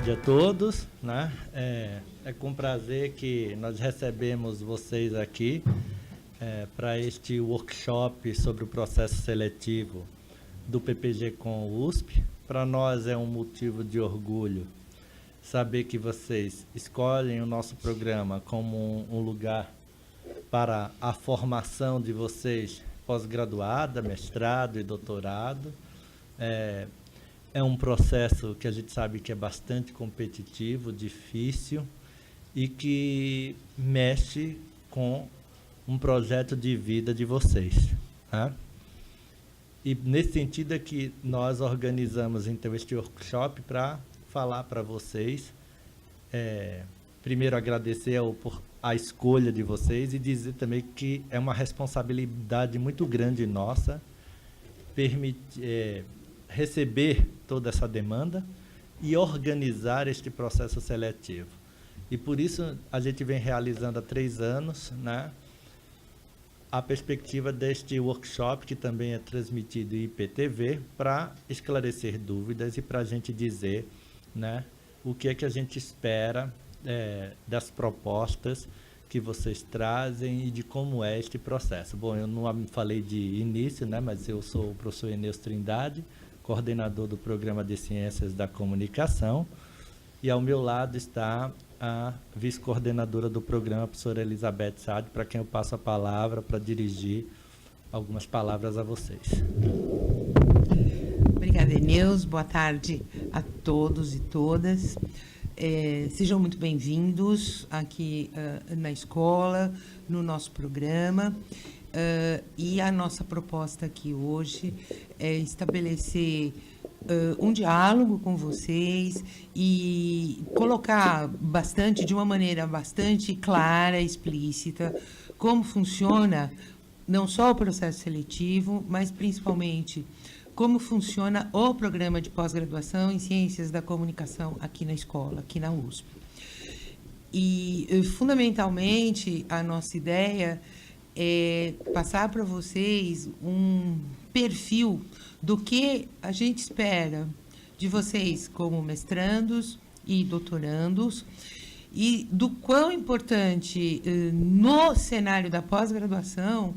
tarde a todos, né? É com prazer que nós recebemos vocês aqui para este workshop sobre o processo seletivo do PPG com o USP. Para nós é um motivo de orgulho saber que vocês escolhem o nosso programa como um lugar para a formação de vocês pós-graduada, mestrado e doutorado. É um processo que a gente sabe que é bastante competitivo, difícil e que mexe com um projeto de vida de vocês, tá? E nesse sentido é que nós organizamos então este workshop para falar para vocês, primeiro agradecer a escolha de vocês e dizer também que é uma responsabilidade muito grande nossa receber toda essa demanda e organizar este processo seletivo. E por isso a gente vem realizando há 3 anos, né, a perspectiva deste workshop, que também é transmitido em IPTV, para esclarecer dúvidas e para a gente dizer, né, o que é que a gente espera das propostas que vocês trazem e de como é este processo. Bom, eu não falei de início, né, mas eu sou o professor Enéas Trindade, coordenador do Programa de Ciências da Comunicação, e ao meu lado está a vice-coordenadora do programa, a professora Elizabeth Sade, para quem eu passo a palavra para dirigir algumas palavras a vocês. Obrigada, Enéas. Boa tarde a todos e todas. Sejam muito bem-vindos aqui na escola, no nosso programa. E a nossa proposta aqui hoje é estabelecer um diálogo com vocês e colocar de uma maneira bastante clara, explícita, como funciona não só o processo seletivo, mas principalmente como funciona o programa de pós-graduação em Ciências da Comunicação aqui na escola, aqui na USP. E, fundamentalmente, a nossa ideia é passar para vocês um perfil do que a gente espera de vocês como mestrandos e doutorandos e do quão importante no cenário da pós-graduação,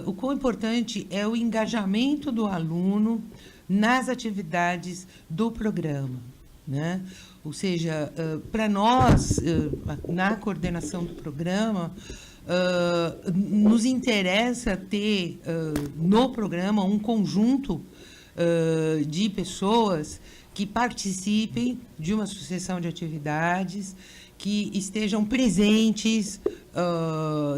o quão importante é o engajamento do aluno nas atividades do programa, né? Ou seja, para nós, na coordenação do programa, nos interessa ter no programa um conjunto de pessoas que participem de uma sucessão de atividades, que estejam presentes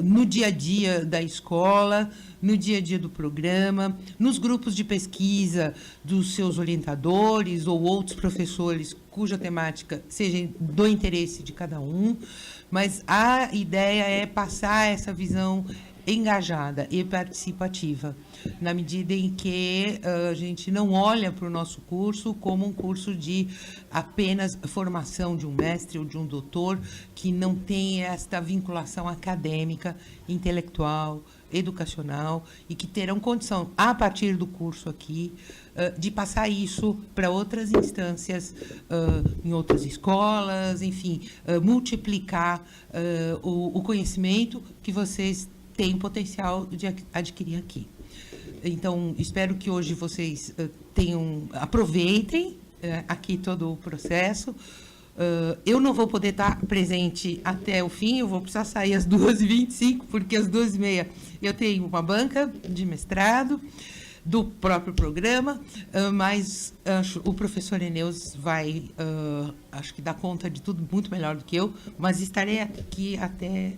no dia a dia da escola, no dia a dia do programa, nos grupos de pesquisa dos seus orientadores ou outros professores cuja temática seja do interesse de cada um. Mas a ideia é passar essa visão engajada e participativa, na medida em que a gente não olha para o nosso curso como um curso de apenas formação de um mestre ou de um doutor, que não tem esta vinculação acadêmica, intelectual, educacional, e que terão condição, a partir do curso aqui, de passar isso para outras instâncias, em outras escolas, enfim, multiplicar o conhecimento que vocês têm potencial de adquirir aqui. Então, espero que hoje vocês aproveitem aqui todo o processo. Eu não vou poder estar presente até o fim, eu vou precisar sair às 2h25, porque às 2h30 eu tenho uma banca de mestrado do próprio programa, mas o professor Enéas vai, acho que dar conta de tudo muito melhor do que eu, mas estarei aqui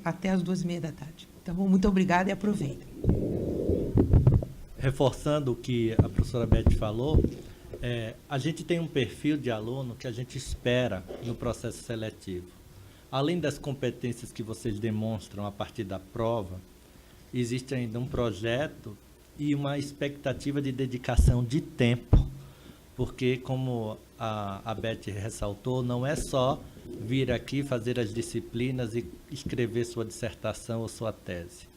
até as 2h30 da tarde. Tá bom? Muito obrigada e aproveitem. Reforçando o que a professora Beth falou, a gente tem um perfil de aluno que a gente espera no processo seletivo. Além das competências que vocês demonstram a partir da prova, existe ainda um projeto e uma expectativa de dedicação de tempo, porque, como a Beth ressaltou, não é só vir aqui fazer as disciplinas e escrever sua dissertação ou sua tese.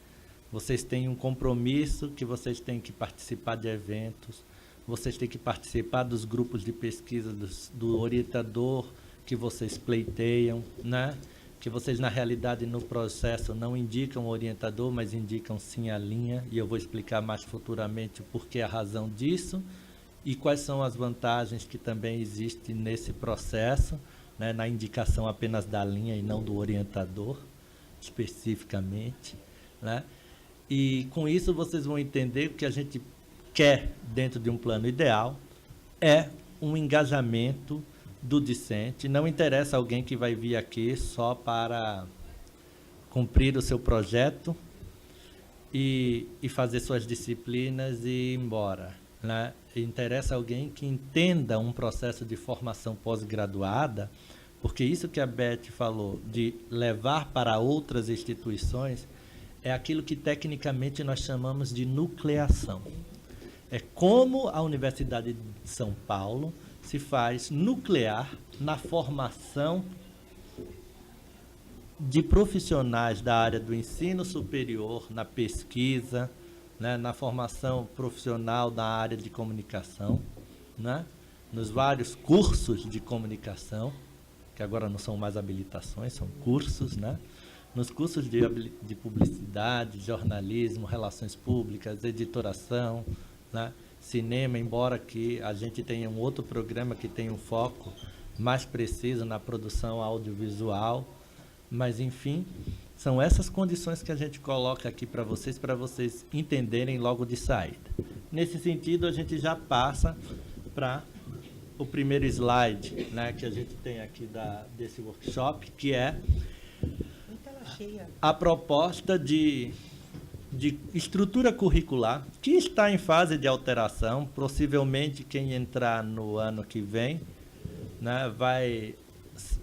Vocês têm um compromisso que vocês têm que participar de eventos, vocês têm que participar dos grupos de pesquisa do orientador que vocês pleiteiam, né? Que vocês, na realidade, no processo não indicam o orientador, mas indicam sim a linha, e eu vou explicar mais futuramente o porquê, a razão disso, e quais são as vantagens que também existem nesse processo, né, na indicação apenas da linha e não do orientador, especificamente, né? E com isso vocês vão entender que o que a gente quer dentro de um plano ideal é um engajamento do discente. Não interessa alguém que vai vir aqui só para cumprir o seu projeto e fazer suas disciplinas e ir embora, né? Interessa alguém que entenda um processo de formação pós-graduada, porque isso que a Beth falou, de levar para outras instituições, é aquilo que tecnicamente nós chamamos de nucleação. É como a Universidade de São Paulo se faz nuclear na formação de profissionais da área do ensino superior, na pesquisa, né, na formação profissional da área de comunicação, né, nos vários cursos de comunicação, que agora não são mais habilitações, são cursos, né, nos cursos de publicidade, jornalismo, relações públicas, editoração, né, cinema, embora que a gente tenha um outro programa que tem um foco mais preciso na produção audiovisual, mas enfim, são essas condições que a gente coloca aqui para vocês entenderem logo de saída. Nesse sentido, a gente já passa para o primeiro slide, né, que a gente tem aqui desse workshop, que é a proposta de estrutura curricular, que está em fase de alteração. Possivelmente quem entrar no ano que vem, né,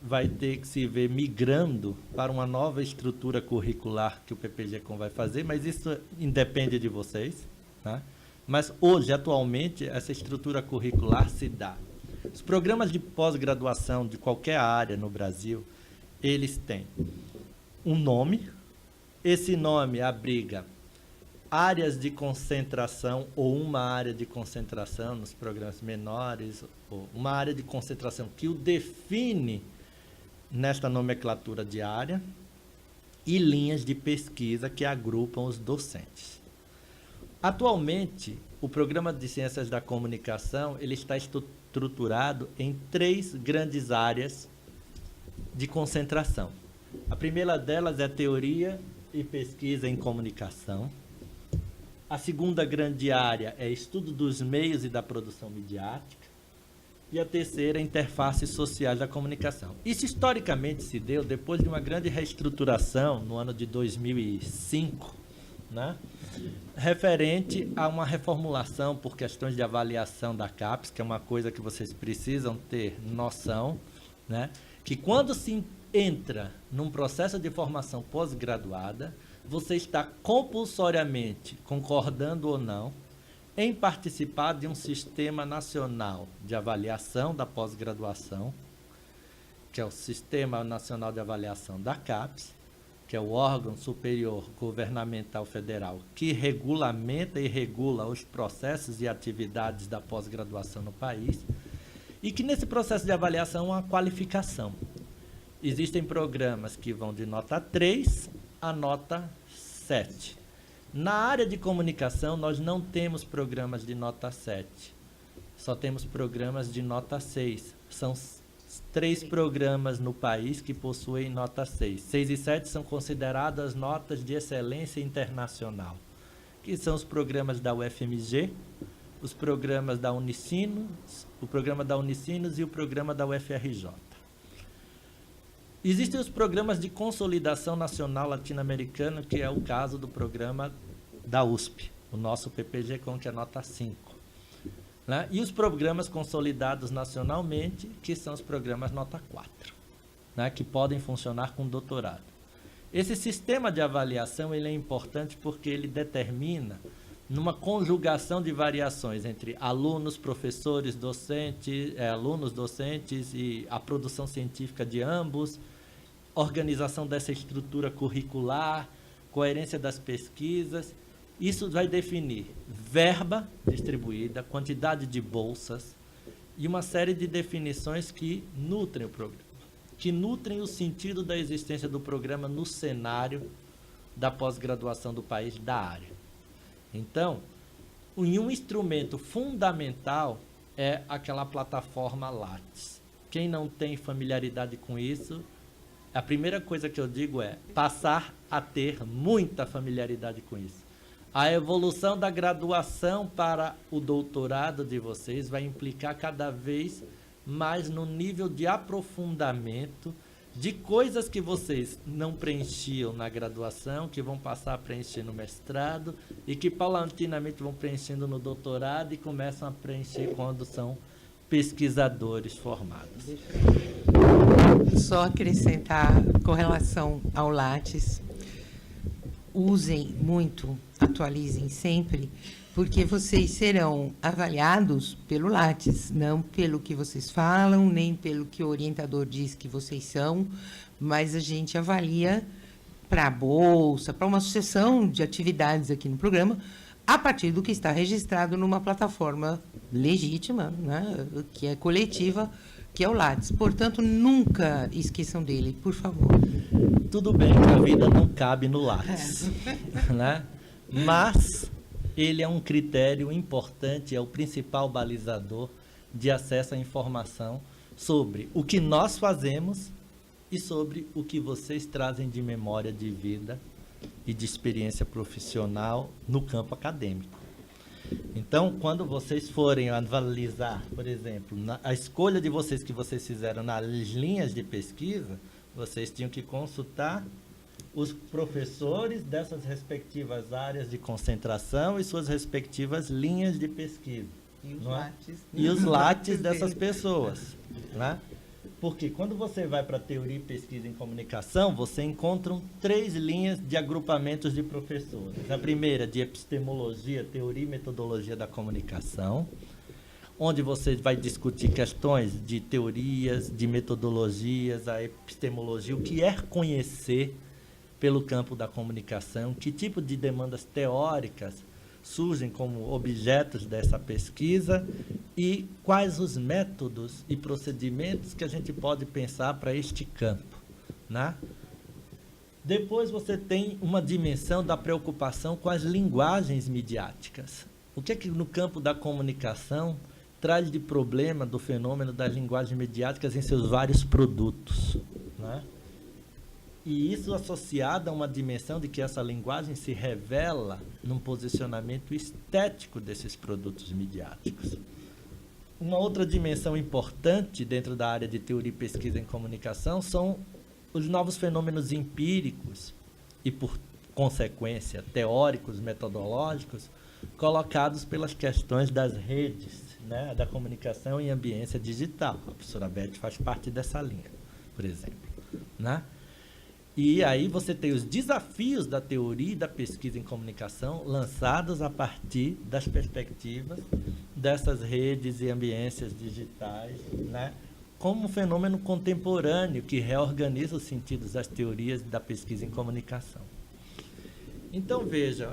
vai ter que se ver migrando para uma nova estrutura curricular que o PPG-Com vai fazer, mas isso independe de vocês, né? Mas hoje, atualmente, essa estrutura curricular se dá. Os programas de pós-graduação de qualquer área no Brasil, eles têm um nome, esse nome abriga áreas de concentração ou uma área de concentração nos programas menores, ou uma área de concentração que o define nesta nomenclatura de área, e linhas de pesquisa que agrupam os docentes. Atualmente, o programa de Ciências da Comunicação ele está estruturado em 3 grandes áreas de concentração. A primeira delas é teoria e pesquisa em comunicação. A segunda grande área é estudo dos meios e da produção midiática. E a terceira é interfaces sociais da comunicação. Isso historicamente se deu depois de uma grande reestruturação no ano de 2005, né? Referente a uma reformulação por questões de avaliação da CAPES, que é uma coisa que vocês precisam ter noção, né? Que quando se entra num processo de formação pós-graduada, você está compulsoriamente, concordando ou não, em participar de um sistema nacional de avaliação da pós-graduação, que é o Sistema Nacional de Avaliação da CAPES, que é o órgão superior governamental federal que regulamenta e regula os processos e atividades da pós-graduação no país, e que nesse processo de avaliação há uma qualificação. Existem programas que vão de nota 3 a nota 7. Na área de comunicação, nós não temos programas de nota 7. Só temos programas de nota 6. São 3 programas no país que possuem nota 6. 6 e 7 são consideradas notas de excelência internacional, que são os programas da UFMG, os programas da Unicinos, o programa da Unicinos e o programa da UFRJ. Existem os programas de consolidação nacional latino-americana, que é o caso do programa da USP, o nosso PPG-Com, que é nota 5. Né? E os programas consolidados nacionalmente, que são os programas nota 4, né? Que podem funcionar com doutorado. Esse sistema de avaliação ele é importante porque ele determina numa conjugação de variações entre alunos, professores, docentes, alunos, docentes e a produção científica de ambos, organização dessa estrutura curricular, coerência das pesquisas. Isso vai definir verba distribuída, quantidade de bolsas e uma série de definições que nutrem o programa. que nutrem o sentido da existência do programa no cenário da pós-graduação do país da área. Então, um instrumento fundamental é aquela plataforma Lattes. Quem não tem familiaridade com isso, a primeira coisa que eu digo é passar a ter muita familiaridade com isso. A evolução da graduação para o doutorado de vocês vai implicar cada vez mais no nível de aprofundamento de coisas que vocês não preenchiam na graduação, que vão passar a preencher no mestrado e que paulatinamente vão preenchendo no doutorado e começam a preencher quando são pesquisadores formados. Só acrescentar com relação ao Lattes, usem muito, atualizem sempre, porque vocês serão avaliados pelo Lattes, não pelo que vocês falam, nem pelo que o orientador diz que vocês são, mas a gente avalia para a bolsa, para uma sucessão de atividades aqui no programa, a partir do que está registrado numa plataforma legítima, né, que é coletiva, que é o Lattes. Portanto, nunca esqueçam dele, por favor. Tudo bem que a vida não cabe no Lattes, né? Mas ele é um critério importante, é o principal balizador de acesso à informação sobre o que nós fazemos e sobre o que vocês trazem de memória de vida e de experiência profissional no campo acadêmico. Então, quando vocês forem analisar, por exemplo, a escolha de vocês que vocês fizeram nas linhas de pesquisa, vocês tinham que consultar os professores dessas respectivas áreas de concentração e suas respectivas linhas de pesquisa. E os Lattes. E os Lattes dessas pessoas, né? Porque quando você vai para teoria e pesquisa em comunicação, você encontra 3 linhas de agrupamentos de professores. A primeira de epistemologia, teoria e metodologia da comunicação, onde você vai discutir questões de teorias, de metodologias, a epistemologia, o que é conhecer pelo campo da comunicação, que tipo de demandas teóricas surgem como objetos dessa pesquisa e quais os métodos e procedimentos que a gente pode pensar para este campo, né? Depois você tem uma dimensão da preocupação com as linguagens midiáticas. O que é que no campo da comunicação traz de problema do fenômeno das linguagens midiáticas em seus vários produtos, né? E isso associado a uma dimensão de que essa linguagem se revela num posicionamento estético desses produtos midiáticos. Uma outra dimensão importante dentro da área de teoria e pesquisa em comunicação são os novos fenômenos empíricos e, por consequência, teóricos, metodológicos, colocados pelas questões das redes, né, da comunicação em ambiência digital. A professora Beth faz parte dessa linha, por exemplo, né? E aí você tem os desafios da teoria e da pesquisa em comunicação lançados a partir das perspectivas dessas redes e ambiências digitais, né? Como um fenômeno contemporâneo que reorganiza os sentidos das teorias da pesquisa em comunicação. Então, vejam,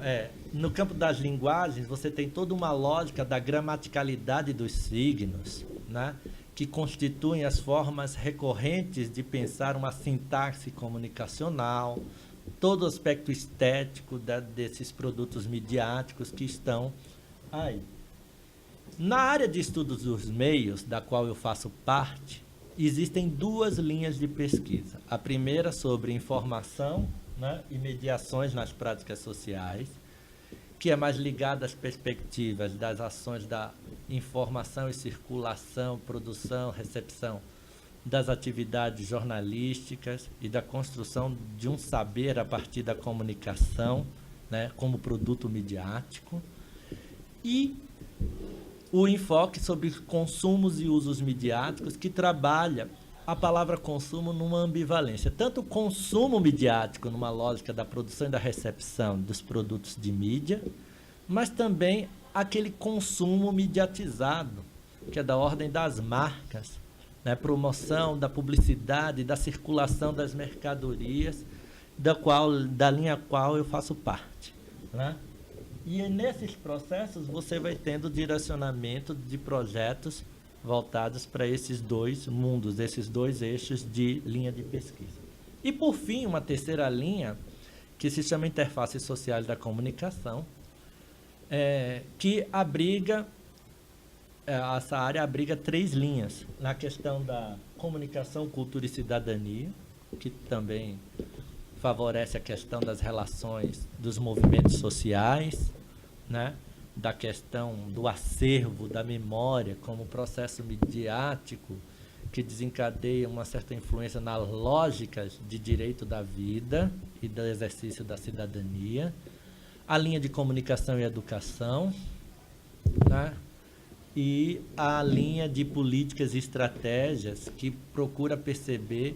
no campo das linguagens, você tem toda uma lógica da gramaticalidade dos signos, né, que constituem as formas recorrentes de pensar uma sintaxe comunicacional, todo o aspecto estético desses produtos midiáticos que estão aí. Na área de estudos dos meios, da qual eu faço parte, existem 2 linhas de pesquisa. A primeira sobre informação, né, e mediações nas práticas sociais, que é mais ligada às perspectivas das ações da informação e circulação, produção, recepção das atividades jornalísticas e da construção de um saber a partir da comunicação, né, como produto midiático, e o enfoque sobre consumos e usos midiáticos, que trabalha a palavra consumo numa ambivalência. Tanto o consumo midiático, numa lógica da produção e da recepção dos produtos de mídia, mas também aquele consumo mediatizado, que é da ordem das marcas, né? Promoção da publicidade, da circulação das mercadorias, da linha qual eu faço parte, né? E nesses processos você vai tendo direcionamento de projetos voltados para esses dois mundos, esses dois eixos de linha de pesquisa. E, por fim, uma terceira linha, que se chama Interfaces Sociais da Comunicação, que abriga, essa área abriga 3 linhas, na questão da comunicação, cultura e cidadania, que também favorece a questão das relações dos movimentos sociais, né? Da questão do acervo, da memória, como processo midiático que desencadeia uma certa influência nas lógicas de direito da vida e do exercício da cidadania, a linha de comunicação e educação, né? E a linha de políticas e estratégias que procura perceber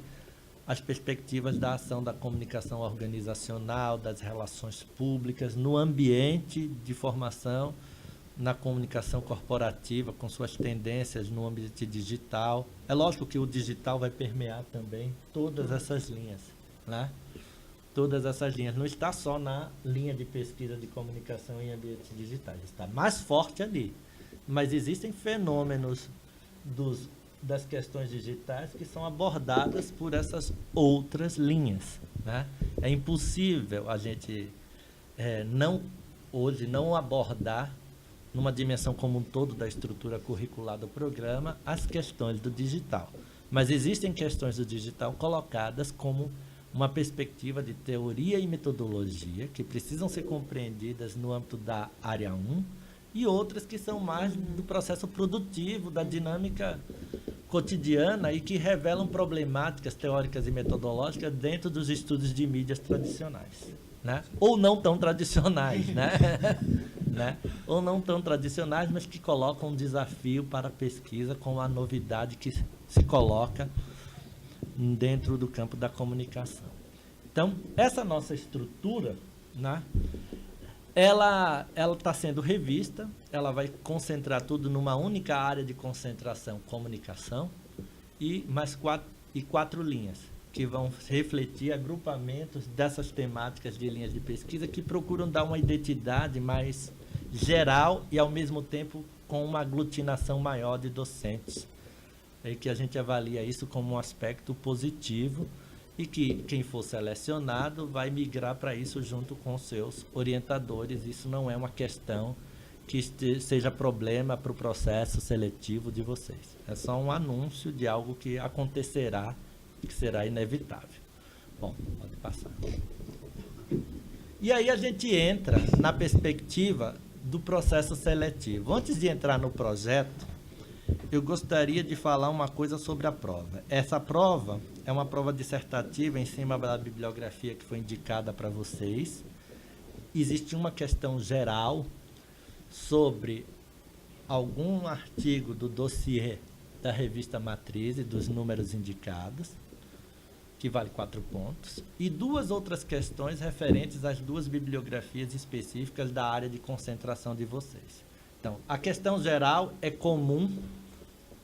as perspectivas da ação da comunicação organizacional, das relações públicas, no ambiente de formação, na comunicação corporativa, com suas tendências no ambiente digital. É lógico que o digital vai permear também todas essas linhas, né? Todas essas linhas. Não está só na linha de pesquisa de comunicação em ambientes digitais, está mais forte ali. Mas existem fenômenos das questões digitais que são abordadas por essas outras linhas, né? É impossível a gente hoje não abordar numa dimensão como um todo da estrutura curricular do programa as questões do digital. Mas existem questões do digital colocadas como uma perspectiva de teoria e metodologia que precisam ser compreendidas no âmbito da área 1 e outras que são mais do processo produtivo, da dinâmica cotidiana e que revelam problemáticas teóricas e metodológicas dentro dos estudos de mídias tradicionais, né? Ou não tão tradicionais, né? Né? Ou não tão tradicionais, mas que colocam um desafio para a pesquisa com a novidade que se coloca dentro do campo da comunicação. Então, essa nossa estrutura, né? Ela está sendo revista, ela vai concentrar tudo numa única área de concentração, comunicação, e mais 4 linhas, que vão refletir agrupamentos dessas temáticas de linhas de pesquisa que procuram dar uma identidade mais geral e, ao mesmo tempo, com uma aglutinação maior de docentes. É que a gente avalia isso como um aspecto positivo e que quem for selecionado vai migrar para isso junto com seus orientadores. Isso não é uma questão que seja problema para o processo seletivo de vocês. É só um anúncio de algo que acontecerá, que será inevitável. Bom, pode passar. E aí a gente entra na perspectiva do processo seletivo. Antes de entrar no projeto, eu gostaria de falar uma coisa sobre a prova. Essa prova é uma prova dissertativa em cima da bibliografia que foi indicada para vocês. Existe uma questão geral sobre algum artigo do dossiê da revista Matriz e dos números indicados, que vale 4 pontos, e 2 outras questões referentes às 2 bibliografias específicas da área de concentração de vocês. Então, a questão geral é comum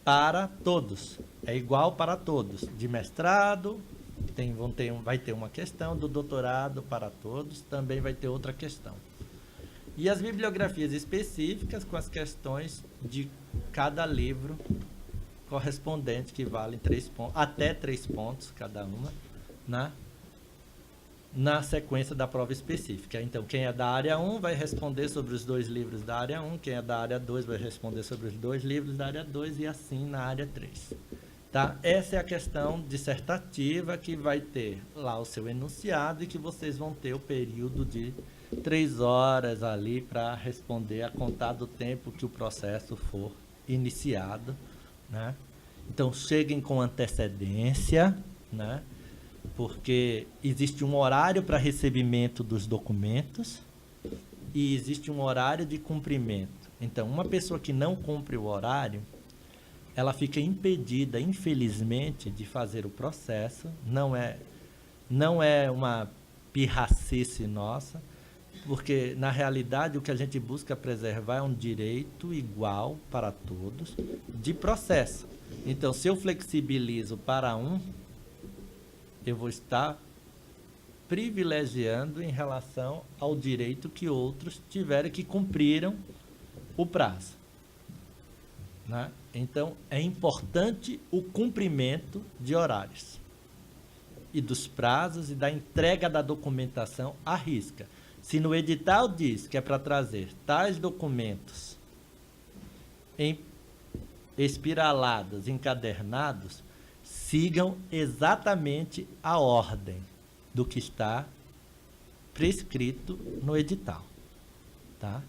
para todos, é igual para todos. De mestrado, vai ter uma questão, do doutorado para todos, também vai ter outra questão. E as bibliografias específicas com as questões de cada livro correspondente, que valem 3 pontos, até 3 pontos cada uma, na sequência da prova específica. Então, quem é da área 1 vai responder sobre os 2 livros da área 1, quem é da área 2 vai responder sobre os 2 livros da área 2 e assim na área 3. Tá? Essa é a questão dissertativa que vai ter lá o seu enunciado e que vocês vão ter o período de 3 horas ali para responder a contar do tempo que o processo for iniciado, né? Então, cheguem com antecedência, né? Porque existe um horário para recebimento dos documentos e existe um horário de cumprimento. Então, uma pessoa que não cumpre o horário, ela fica impedida, infelizmente, de fazer o processo. Não é uma pirracice nossa, porque, na realidade, o que a gente busca preservar é um direito igual para todos de processo. Então, se eu flexibilizo para um, eu vou estar privilegiando em relação ao direito que outros tiveram que cumpriram o prazo. né? Então, é importante o cumprimento de horários e dos prazos e da entrega da documentação à risca. Se no edital diz que é para trazer tais documentos em espiralados, encadernados, sigam exatamente a ordem do que está prescrito no edital, tá?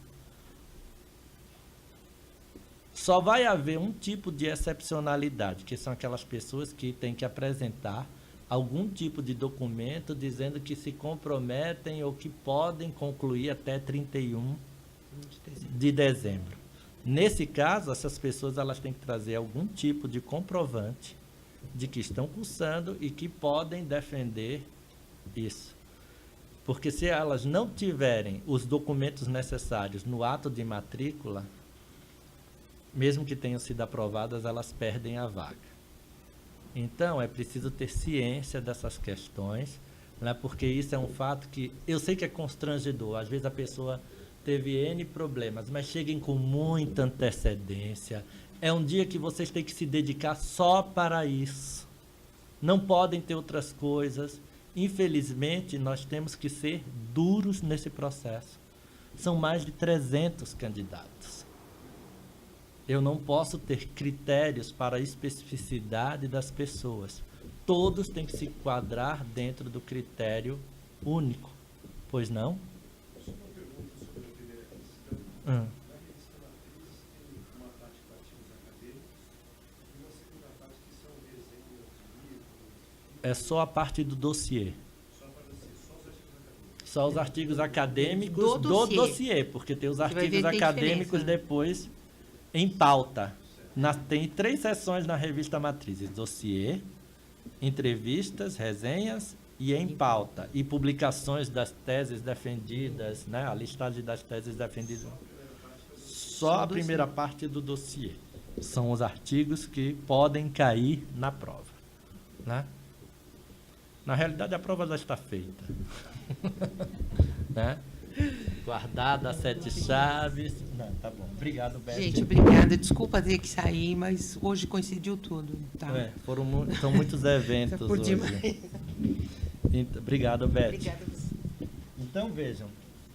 Só vai haver um tipo de excepcionalidade, que são aquelas pessoas que têm que apresentar algum tipo de documento dizendo que se comprometem ou que podem concluir até 31 de dezembro. Nesse caso, essas pessoas elas têm que trazer algum tipo de comprovante de que estão cursando e que podem defender isso. Porque se elas não tiverem os documentos necessários no ato de matrícula, mesmo que tenham sido aprovadas, elas perdem a vaga. Então, é preciso ter ciência dessas questões, né, porque isso é um fato que eu sei que é constrangedor. Às vezes a pessoa teve N problemas, mas cheguem com muita antecedência. É um dia que vocês têm que se dedicar só para isso. Não podem ter outras coisas. Infelizmente, nós temos que ser duros nesse processo. São mais de 300 candidatos. Eu não posso ter critérios para a especificidade das pessoas. Todos têm que se enquadrar dentro do critério único. Pois não? Só uma pergunta sobre a primeira lista. Na revista Matriz tem uma parte para artigos acadêmicos e uma segunda parte que são resenhas de livros. É só a parte do dossiê. Só para você, só os artigos acadêmicos. Só os artigos acadêmicos Do do dossiê. dossiê, porque tem os Você vai ver artigos que tem acadêmicos diferença. depois em pauta. Tem 3 seções na revista Matrizes: dossiê, entrevistas, resenhas e em pauta. E publicações das teses defendidas, né? A listagem das teses defendidas. Só a primeira parte do dossiê. São os artigos que podem cair na prova, né? Na realidade, a prova já está feita. Né? Guardada, 7 chaves. Não, tá bom. Obrigado, Beth. Gente, obrigada. Desculpa ter que sair, mas hoje coincidiu tudo. Tá? São muitos eventos Por hoje. demais. Obrigado, Beth. Obrigada a você. Então, vejam,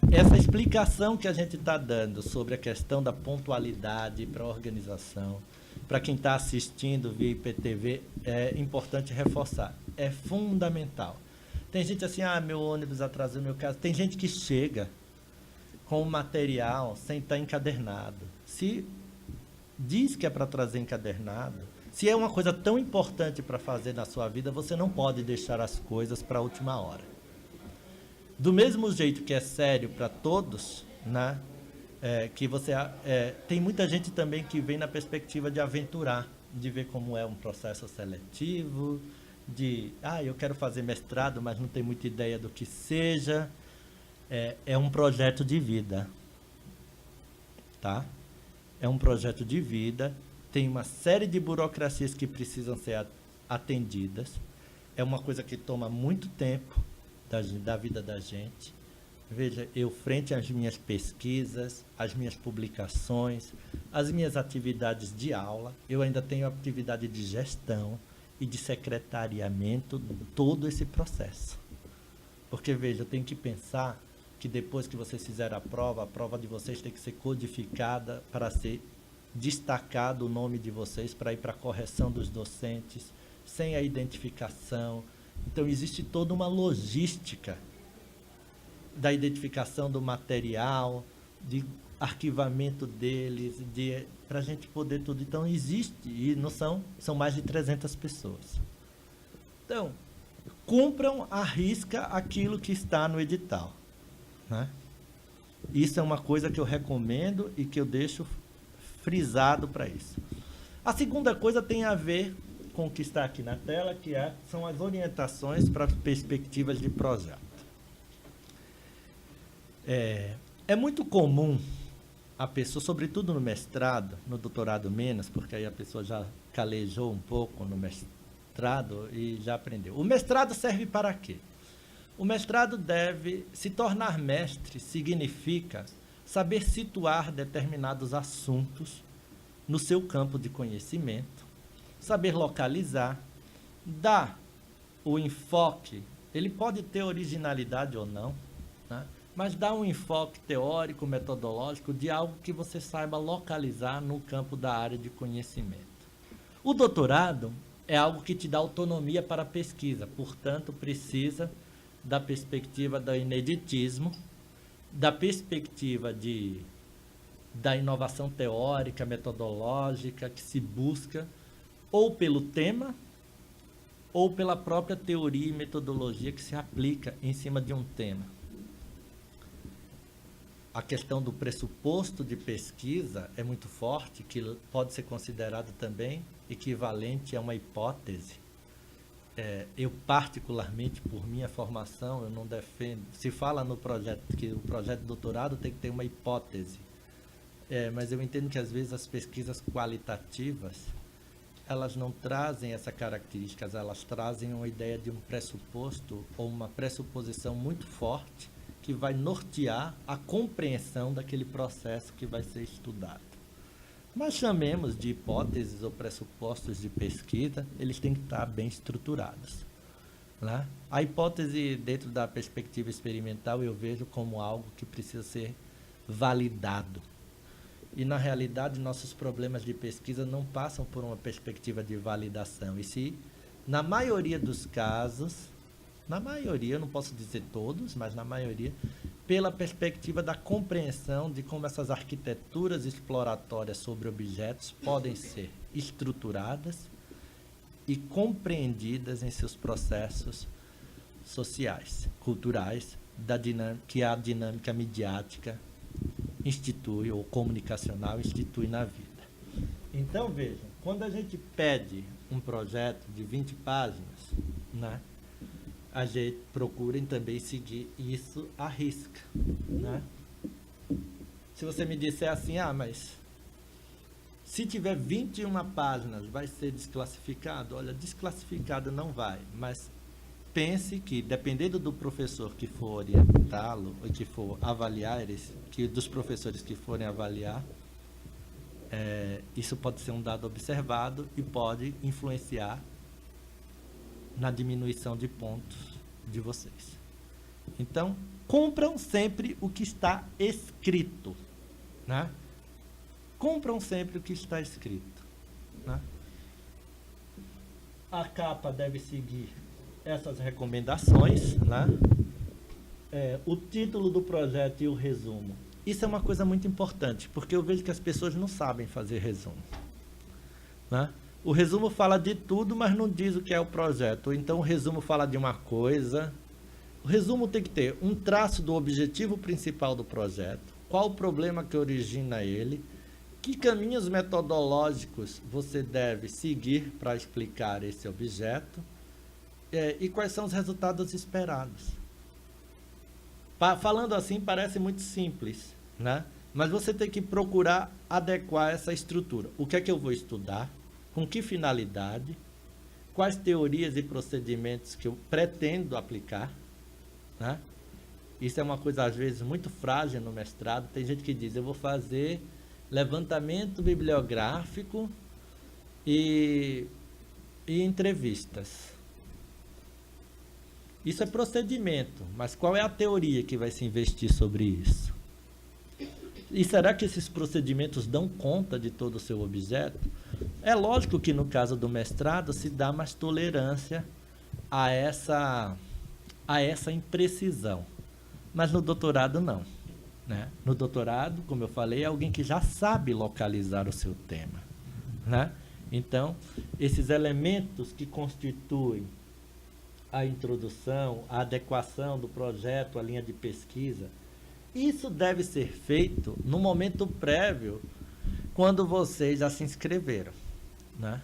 essa explicação que a gente está dando sobre a questão da pontualidade para a organização, para quem está assistindo via IPTV, é importante reforçar. É fundamental. Tem gente assim, meu ônibus atrasou, meu caso. Tem gente que chega com o material sem estar encadernado. Se diz que é para trazer encadernado, se é uma coisa tão importante para fazer na sua vida, você não pode deixar as coisas para a última hora. Do mesmo jeito que é sério para todos, né? Que você tem muita gente também que vem na perspectiva de aventurar, de ver como é um processo seletivo, eu quero fazer mestrado, mas não tenho muita ideia do que seja. É um projeto de vida, tá? É um projeto de vida, tem uma série de burocracias que precisam ser atendidas, é uma coisa que toma muito tempo da vida da gente. Veja, eu frente às minhas pesquisas, às minhas publicações, às minhas atividades de aula, eu ainda tenho atividade de gestão e de secretariamento, todo esse processo. Porque, veja, eu tenho que pensar que depois que vocês fizerem a prova de vocês tem que ser codificada para ser destacado o nome de vocês, para ir para a correção dos docentes, sem a identificação. Então, existe toda uma logística da identificação do material, de arquivamento deles, para a gente poder tudo. Então, existe, e não são mais de 300 pessoas. Então, cumpram à risca aquilo que está no edital, né? Isso é uma coisa que eu recomendo e que eu deixo frisado para isso. A segunda coisa tem a ver com o que está aqui na tela, que são as orientações para perspectivas de projeto. É muito comum a pessoa, sobretudo no mestrado, no doutorado menos, porque aí a pessoa já calejou um pouco no mestrado e já aprendeu. O mestrado serve para quê? O mestrado deve se tornar mestre, significa saber situar determinados assuntos no seu campo de conhecimento, saber localizar, dar o enfoque, ele pode ter originalidade ou não, né? Mas dá um enfoque teórico, metodológico de algo que você saiba localizar no campo da área de conhecimento. O doutorado é algo que te dá autonomia para a pesquisa, portanto, precisa da perspectiva do ineditismo, da perspectiva da inovação teórica, metodológica, que se busca ou pelo tema, ou pela própria teoria e metodologia que se aplica em cima de um tema. A questão do pressuposto de pesquisa é muito forte, que pode ser considerado também equivalente a uma hipótese. Eu, particularmente, por minha formação, eu não defendo... Se fala no projeto que o projeto de doutorado tem que ter uma hipótese. Mas eu entendo que, às vezes, as pesquisas qualitativas, elas não trazem essa característica, elas trazem uma ideia de um pressuposto ou uma pressuposição muito forte que vai nortear a compreensão daquele processo que vai ser estudado. Mas chamemos de hipóteses ou pressupostos de pesquisa, eles têm que estar bem estruturados, né? A hipótese, dentro da perspectiva experimental, eu vejo como algo que precisa ser validado. E, na realidade, nossos problemas de pesquisa não passam por uma perspectiva de validação. E se, na maioria dos casos, na maioria, eu não posso dizer todos, mas na maioria, pela perspectiva da compreensão de como essas arquiteturas exploratórias sobre objetos podem ser estruturadas e compreendidas em seus processos sociais, culturais, que a dinâmica midiática institui, ou comunicacional institui na vida. Então, vejam, quando a gente pede um projeto de 20 páginas, né, a gente procura também seguir isso à risca, né? Se você me disser assim, mas se tiver 21 páginas, vai ser desclassificado? Olha, desclassificado não vai, mas pense que, dependendo do professor que for orientá-lo, ou que for avaliar, dos professores que forem avaliar, isso pode ser um dado observado e pode influenciar na diminuição de pontos de vocês. Então, cumpram sempre o que está escrito, né? Cumpram sempre o que está escrito, né? A capa deve seguir essas recomendações, né? O título do projeto e o resumo. Isso é uma coisa muito importante, porque eu vejo que as pessoas não sabem fazer resumo, né? O resumo fala de tudo, mas não diz o que é o projeto. Ou então o resumo fala de uma coisa. O resumo tem que ter um traço do objetivo principal do projeto, qual o problema que origina ele, que caminhos metodológicos você deve seguir para explicar esse objeto, e quais são os resultados esperados. Falando assim, parece muito simples, né? Mas você tem que procurar adequar essa estrutura. O que é que eu vou estudar? Com que finalidade? Quais teorias e procedimentos que eu pretendo aplicar, né? Isso é uma coisa, às vezes, muito frágil no mestrado. Tem gente que diz, eu vou fazer levantamento bibliográfico e entrevistas. Isso é procedimento, mas qual é a teoria que vai se investir sobre isso? E será que esses procedimentos dão conta de todo o seu objeto? É lógico que no caso do mestrado se dá mais tolerância a essa imprecisão, mas no doutorado não, né? No doutorado, como eu falei, é alguém que já sabe localizar o seu tema, né? Então, esses elementos que constituem a introdução, a adequação do projeto, a linha de pesquisa, isso deve ser feito no momento prévio, quando vocês já se inscreveram, né?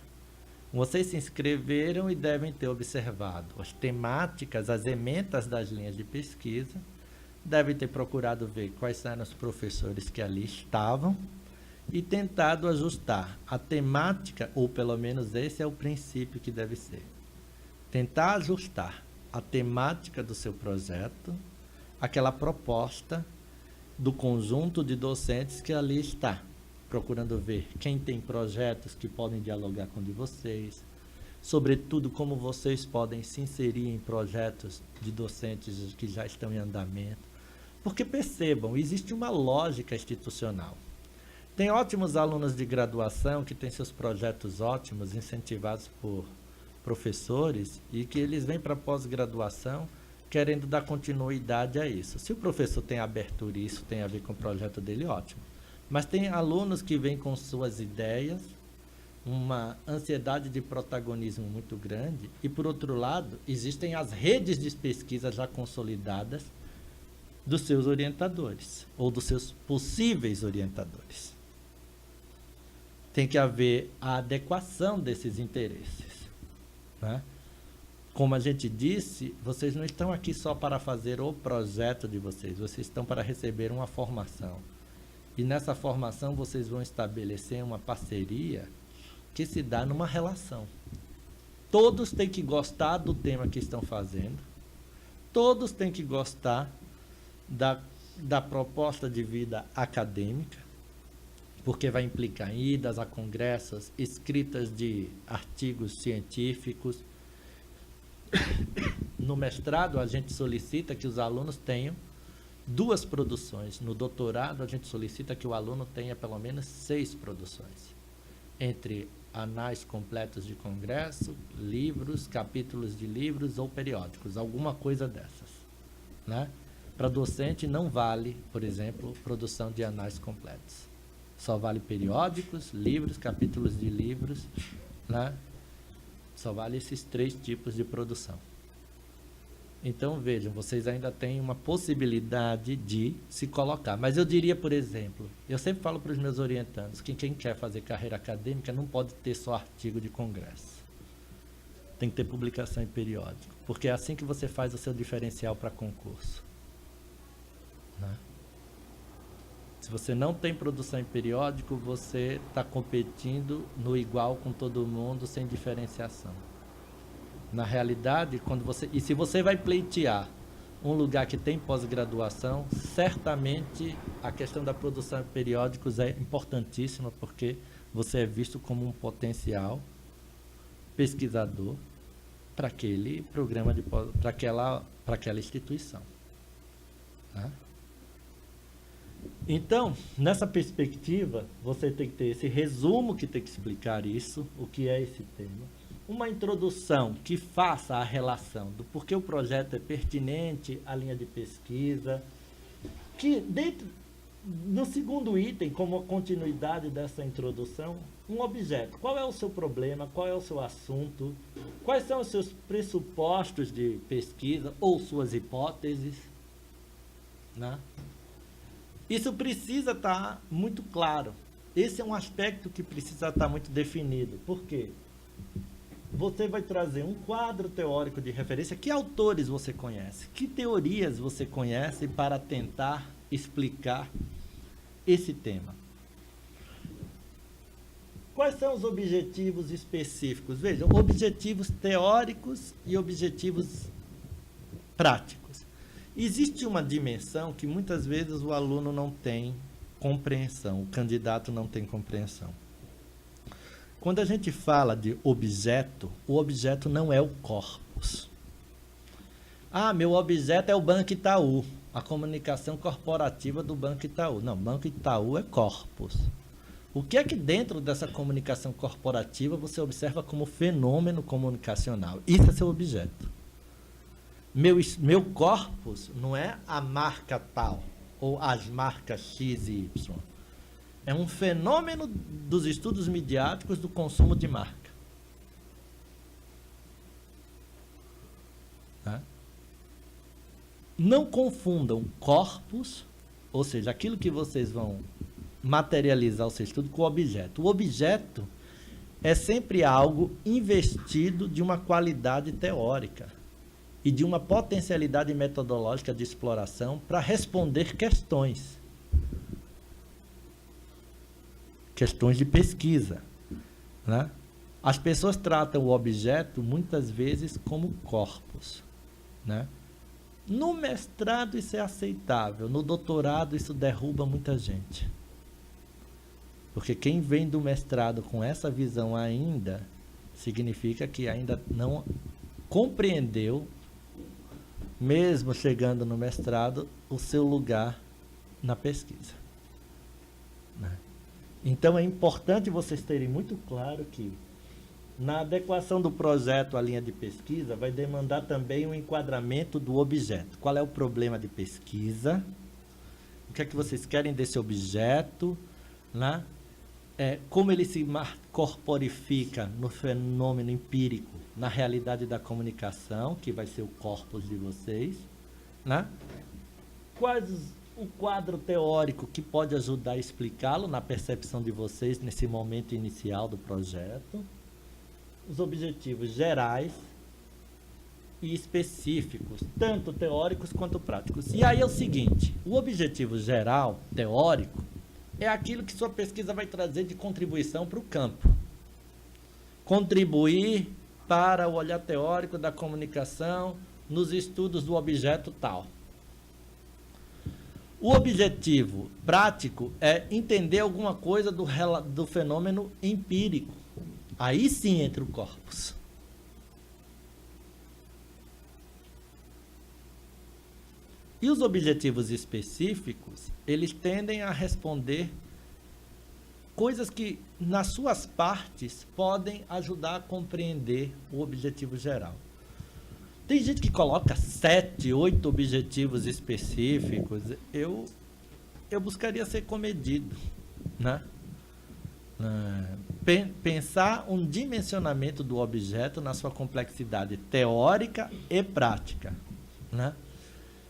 Vocês se inscreveram e devem ter observado as temáticas, as ementas das linhas de pesquisa, devem ter procurado ver quais eram os professores que ali estavam e tentado ajustar a temática, ou pelo menos esse é o princípio que deve ser. Tentar ajustar a temática do seu projeto, aquela proposta do conjunto de docentes que ali está, procurando ver quem tem projetos que podem dialogar com o de vocês, sobretudo como vocês podem se inserir em projetos de docentes que já estão em andamento. Porque percebam, existe uma lógica institucional. Tem ótimos alunos de graduação que têm seus projetos ótimos, incentivados por professores, e que eles vêm para a pós-graduação querendo dar continuidade a isso. Se o professor tem abertura e isso tem a ver com o projeto dele, ótimo. Mas tem alunos que vêm com suas ideias, uma ansiedade de protagonismo muito grande, e, por outro lado, existem as redes de pesquisa já consolidadas dos seus orientadores, ou dos seus possíveis orientadores. Tem que haver a adequação desses interesses, né? Como a gente disse, vocês não estão aqui só para fazer o projeto de vocês estão para receber uma formação. E nessa formação vocês vão estabelecer uma parceria que se dá numa relação. Todos têm que gostar do tema que estão fazendo, todos têm que gostar da proposta de vida acadêmica, porque vai implicar em idas a congressos, escritas de artigos científicos. No mestrado, a gente solicita que os alunos tenham 2 produções. No doutorado, a gente solicita que o aluno tenha pelo menos 6 produções, entre anais completos de congresso, livros, capítulos de livros ou periódicos, alguma coisa dessas, né? Para docente não vale, por exemplo, produção de anais completos. Só vale periódicos, livros, capítulos de livros, né? Só vale esses 3 tipos de produção. Então, vejam, vocês ainda têm uma possibilidade de se colocar. Mas eu diria, por exemplo, eu sempre falo para os meus orientandos que quem quer fazer carreira acadêmica não pode ter só artigo de congresso. Tem que ter publicação em periódico, porque é assim que você faz o seu diferencial para concurso, né? Se você não tem produção em periódico, você está competindo no igual com todo mundo, sem diferenciação. Na realidade, e se você vai pleitear um lugar que tem pós-graduação, certamente a questão da produção em periódicos é importantíssima, porque você é visto como um potencial pesquisador para aquele programa, para aquela instituição, né? Então, nessa perspectiva, você tem que ter esse resumo que tem que explicar isso, o que é esse tema. Uma introdução que faça a relação do porquê o projeto é pertinente à linha de pesquisa, que no segundo item, como continuidade dessa introdução, um objeto. Qual é o seu problema? Qual é o seu assunto? Quais são os seus pressupostos de pesquisa ou suas hipóteses, né? Isso precisa estar muito claro. Esse é um aspecto que precisa estar muito definido. Por quê? Você vai trazer um quadro teórico de referência. Que autores você conhece? Que teorias você conhece para tentar explicar esse tema? Quais são os objetivos específicos? Vejam, objetivos teóricos e objetivos práticos. Existe uma dimensão que muitas vezes o aluno não tem compreensão, o candidato não tem compreensão. Quando a gente fala de objeto, o objeto não é o corpus. Ah, meu objeto é o Banco Itaú, a comunicação corporativa do Banco Itaú. Não, Banco Itaú é corpus. O que é que dentro dessa comunicação corporativa você observa como fenômeno comunicacional? Isso é seu objeto. Meu corpus não é a marca tal, ou as marcas X e Y. É um fenômeno dos estudos midiáticos do consumo de marca. Tá? Não confundam corpus, ou seja, aquilo que vocês vão materializar o seu estudo, com o objeto. O objeto é sempre algo investido de uma qualidade teórica e de uma potencialidade metodológica de exploração para responder questões de pesquisa, né? As pessoas tratam o objeto muitas vezes como corpus, né? No mestrado isso é aceitável, no doutorado isso derruba muita gente, Porque quem vem do mestrado com essa visão ainda, significa que ainda não compreendeu, mesmo chegando no mestrado, o seu lugar na pesquisa. Né? Então é importante vocês terem muito claro que na adequação do projeto à linha de pesquisa vai demandar também um enquadramento do objeto. Qual é o problema de pesquisa? O que é que vocês querem desse objeto? Né? Como ele se corporifica no fenômeno empírico, na realidade da comunicação, que vai ser o corpus de vocês. Né? Quais o quadro teórico que pode ajudar a explicá-lo na percepção de vocês nesse momento inicial do projeto. Os objetivos gerais e específicos, tanto teóricos quanto práticos. E aí é o seguinte, o objetivo geral, teórico, é aquilo que sua pesquisa vai trazer de contribuição para o campo. Contribuir para o olhar teórico da comunicação nos estudos do objeto tal. O objetivo prático é entender alguma coisa do fenômeno empírico. Aí sim entra o corpus. E os objetivos específicos, eles tendem a responder coisas que, nas suas partes, podem ajudar a compreender o objetivo geral. Tem gente que coloca 7, 8 objetivos específicos. Eu buscaria ser comedido, né? Pensar um dimensionamento do objeto na sua complexidade teórica e prática, né?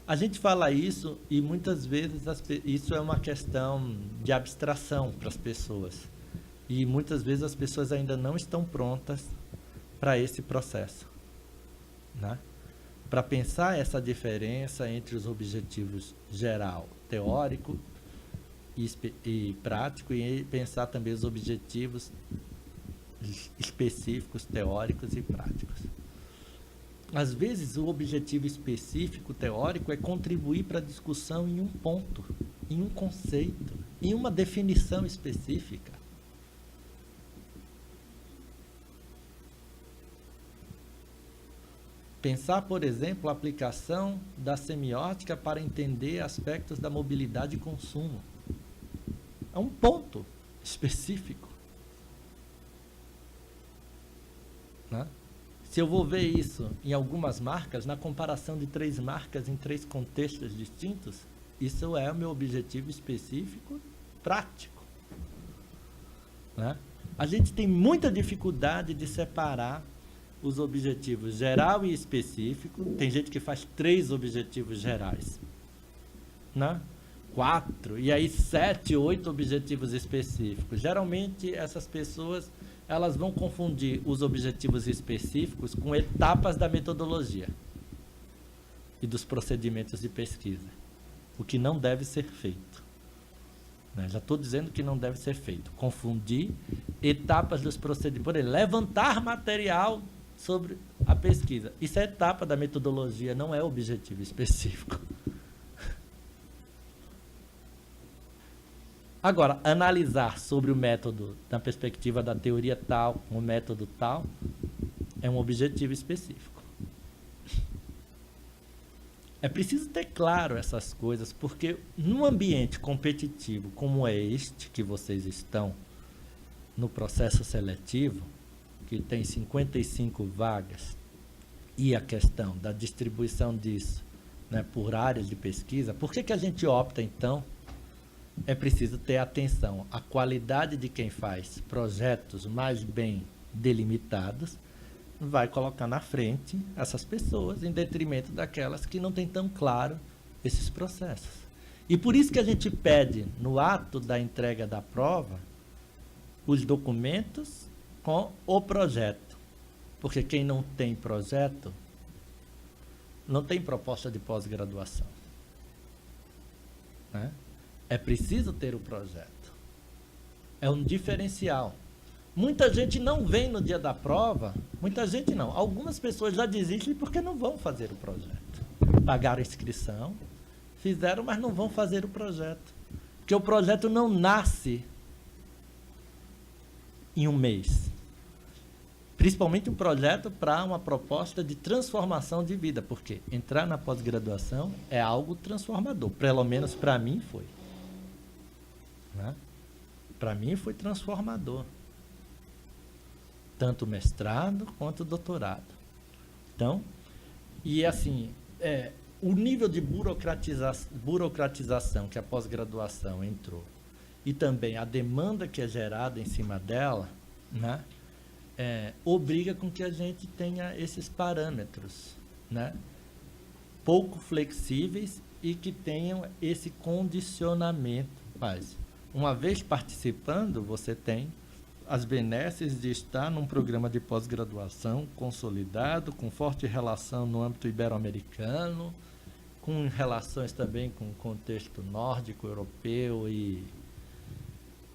A gente fala isso e muitas vezes isso é uma questão de abstração para as pessoas. E muitas vezes as pessoas ainda não estão prontas para esse processo, né? Para pensar essa diferença entre os objetivos geral, teórico e prático, e pensar também os objetivos específicos, teóricos e práticos. Às vezes, o objetivo específico, teórico, é contribuir para a discussão em um ponto, em um conceito, em uma definição específica. Pensar, por exemplo, a aplicação da semiótica para entender aspectos da mobilidade e consumo. É um ponto específico. Né? Se eu vou ver isso em algumas marcas, na comparação de 3 marcas em 3 contextos distintos, isso é o meu objetivo específico prático. Né? A gente tem muita dificuldade de separar os objetivos geral e específico. Tem gente que faz 3 objetivos gerais, né? 4, e aí 7, 8 objetivos específicos. Geralmente essas pessoas elas vão confundir os objetivos específicos com etapas da metodologia e dos procedimentos de pesquisa, o que não deve ser feito. Já estou dizendo que não deve ser feito. Confundir etapas dos procedimentos. Por exemplo, levantar material sobre a pesquisa. Isso é etapa da metodologia, não é objetivo específico. Agora, analisar sobre o método na perspectiva da teoria tal, o método tal, é um objetivo específico. É preciso ter claro essas coisas, porque num ambiente competitivo como é este que vocês estão no processo seletivo, que tem 55 vagas, e a questão da distribuição disso, né, por áreas de pesquisa, por que a gente opta, então? É preciso ter atenção à qualidade de quem faz projetos mais bem delimitados, vai colocar na frente essas pessoas em detrimento daquelas que não têm tão claro esses processos. E por isso que a gente pede, no ato da entrega da prova, os documentos com o projeto. Porque quem não tem projeto, não tem proposta de pós-graduação. Né? É preciso ter o projeto. É um diferencial. Muita gente não vem no dia da prova, muita gente não. Algumas pessoas já desistem porque não vão fazer o projeto. Pagaram a inscrição, fizeram, mas não vão fazer o projeto. Porque o projeto não nasce em um mês. Principalmente um projeto para uma proposta de transformação de vida, porque entrar na pós-graduação é algo transformador. Pelo menos para mim foi. Né? Para mim foi transformador. Tanto o mestrado quanto o doutorado. Então, e assim, o nível de burocratização que a pós-graduação entrou e também a demanda que é gerada em cima dela, né, obriga com que a gente tenha esses parâmetros, né, pouco flexíveis e que tenham esse condicionamento. Mas, uma vez participando, você tem as benesses de estar num programa de pós-graduação consolidado, com forte relação no âmbito ibero-americano, com relações também com o contexto nórdico, europeu e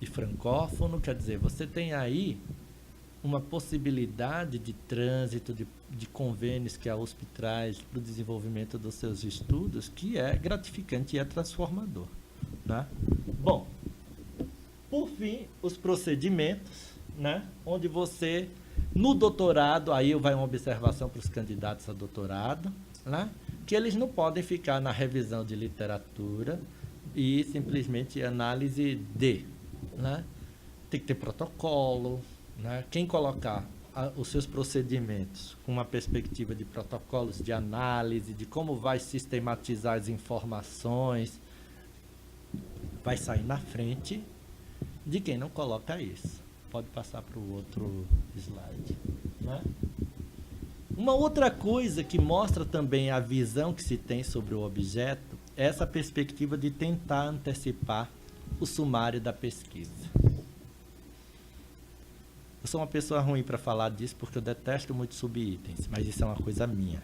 francófono. Quer dizer, você tem aí uma possibilidade de trânsito, de convênios que a USP traz para o desenvolvimento dos seus estudos, que é gratificante e é transformador. Né? Bom, por fim, os procedimentos, né? Onde você, no doutorado, aí vai uma observação para os candidatos a doutorado, né? Que eles não podem ficar na revisão de literatura e simplesmente análise de, né? Tem que ter protocolo, né? Quem colocar os seus procedimentos com uma perspectiva de protocolos de análise, de como vai sistematizar as informações, vai sair na frente de quem não coloca isso. Pode passar para o outro slide. Né? Uma outra coisa que mostra também a visão que se tem sobre o objeto é essa perspectiva de tentar antecipar o sumário da pesquisa. Eu sou uma pessoa ruim para falar disso porque eu detesto muito subitens, mas isso é uma coisa minha.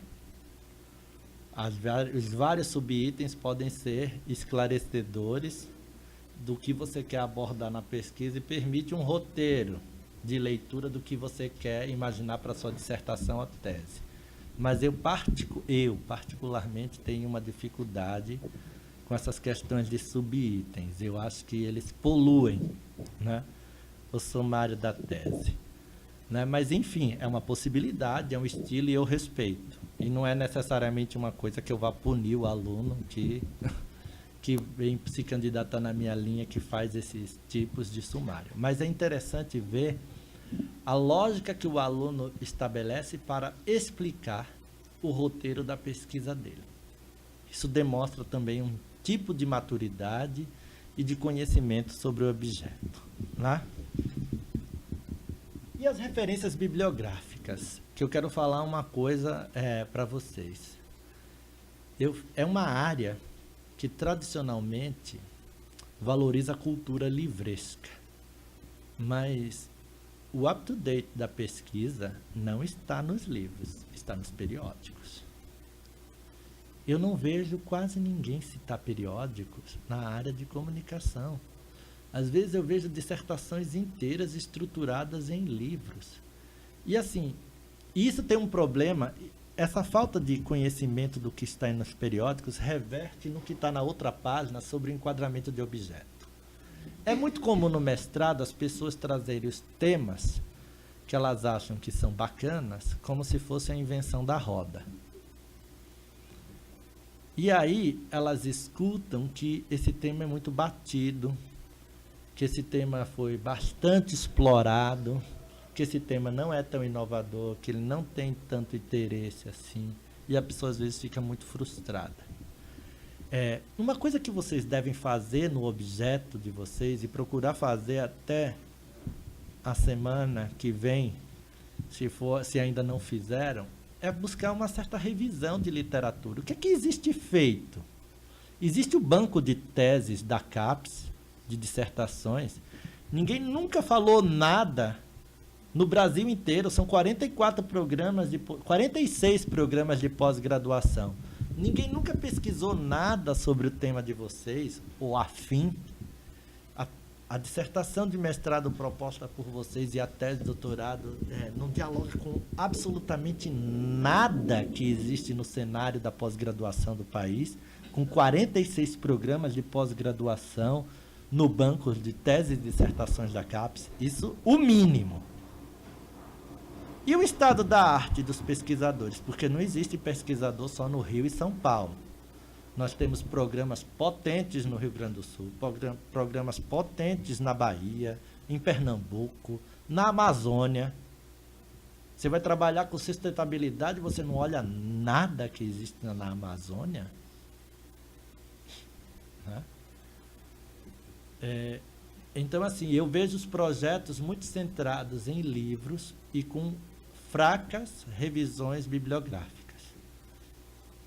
Os vários subitens podem ser esclarecedores do que você quer abordar na pesquisa e permite um roteiro de leitura do que você quer imaginar para sua dissertação ou tese. Mas eu particularmente tenho uma dificuldade com essas questões de subitens. Eu acho que eles poluem, né, o sumário da tese. Né? Mas, enfim, é uma possibilidade, é um estilo e eu respeito. E não é necessariamente uma coisa que eu vá punir o aluno que vem se candidatar na minha linha, que faz esses tipos de sumário. Mas é interessante ver a lógica que o aluno estabelece para explicar o roteiro da pesquisa dele. Isso demonstra também um tipo de maturidade e de conhecimento sobre o objeto. Né? E as referências bibliográficas, que eu quero falar uma coisa para vocês. É uma área que tradicionalmente valoriza a cultura livresca, mas o up-to-date da pesquisa não está nos livros, está nos periódicos. Eu não vejo quase ninguém citar periódicos na área de comunicação. Às vezes eu vejo dissertações inteiras estruturadas em livros. E assim, isso tem um problema. Essa falta de conhecimento do que está nos periódicos reverte no que está na outra página sobre o enquadramento de objeto. É muito comum no mestrado as pessoas trazerem os temas que elas acham que são bacanas como se fosse a invenção da roda. E aí elas escutam que esse tema é muito batido, que esse tema foi bastante explorado, que esse tema não é tão inovador, que ele não tem tanto interesse assim, e a pessoa às vezes fica muito frustrada. Uma coisa que vocês devem fazer no objeto de vocês e procurar fazer até a semana que vem, se ainda não fizeram, é buscar uma certa revisão de literatura. O que é que existe feito? Existe o banco de teses da CAPES, de dissertações. Ninguém nunca falou nada no Brasil inteiro. São 46 programas de pós-graduação. Ninguém nunca pesquisou nada sobre o tema de vocês, ou afim. A dissertação de mestrado proposta por vocês e a tese de doutorado não dialoga com absolutamente nada que existe no cenário da pós-graduação do país, com 46 programas de pós-graduação, no banco de teses e dissertações da CAPES, isso o mínimo. E o estado da arte dos pesquisadores? Porque não existe pesquisador só no Rio e São Paulo. Nós temos programas potentes no Rio Grande do Sul, programas potentes na Bahia, em Pernambuco, na Amazônia. Você vai trabalhar com sustentabilidade e você não olha nada que existe na Amazônia? Né? Então, assim, eu vejo os projetos muito centrados em livros e com fracas revisões bibliográficas.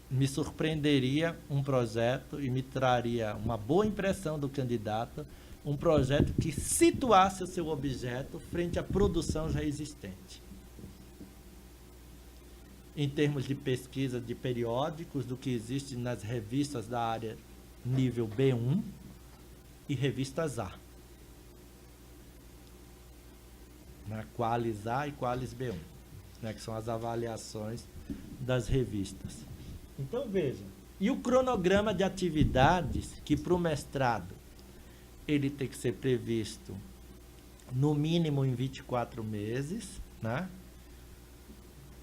Me surpreenderia um projeto e me traria uma boa impressão do candidato, um projeto que situasse o seu objeto frente à produção já existente. Em termos de pesquisa de periódicos, do que existe nas revistas da área nível B1 e revistas A. Qualis A e Qualis B1, que são as avaliações das revistas. Então, veja, e o cronograma de atividades que para o mestrado ele tem que ser previsto no mínimo em 24 meses, né?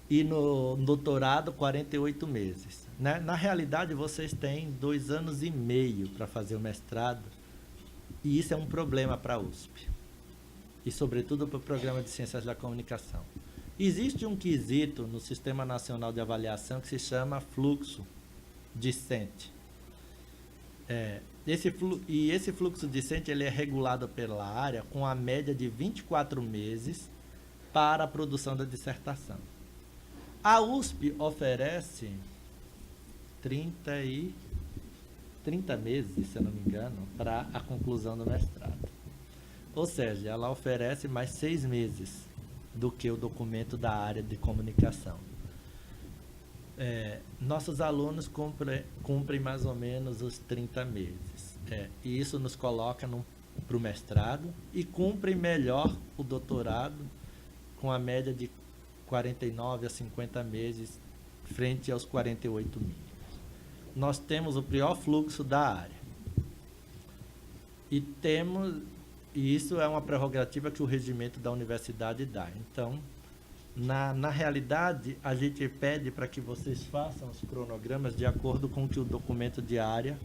E no doutorado 48 meses. Né? Na realidade, vocês têm 2 anos e meio para fazer o mestrado, e isso é um problema para a USP, e sobretudo para o Programa de Ciências da Comunicação. Existe um quesito no Sistema Nacional de Avaliação que se chama fluxo discente. Esse fluxo discente ele é regulado pela área com a média de 24 meses para a produção da dissertação. A USP oferece 30 meses, se eu não me engano, para a conclusão do mestrado. Ou seja, ela oferece mais 6 meses do que o documento da área de comunicação. Nossos alunos cumprem mais ou menos os 30 meses. E isso nos coloca para o mestrado e cumprem melhor o doutorado com a média de 49 a 50 meses frente aos 48 mínimos. Nós temos o pior fluxo da área. E isso é uma prerrogativa que o regimento da universidade dá. Então, na realidade, a gente pede para que vocês façam os cronogramas de acordo com o que o documento de área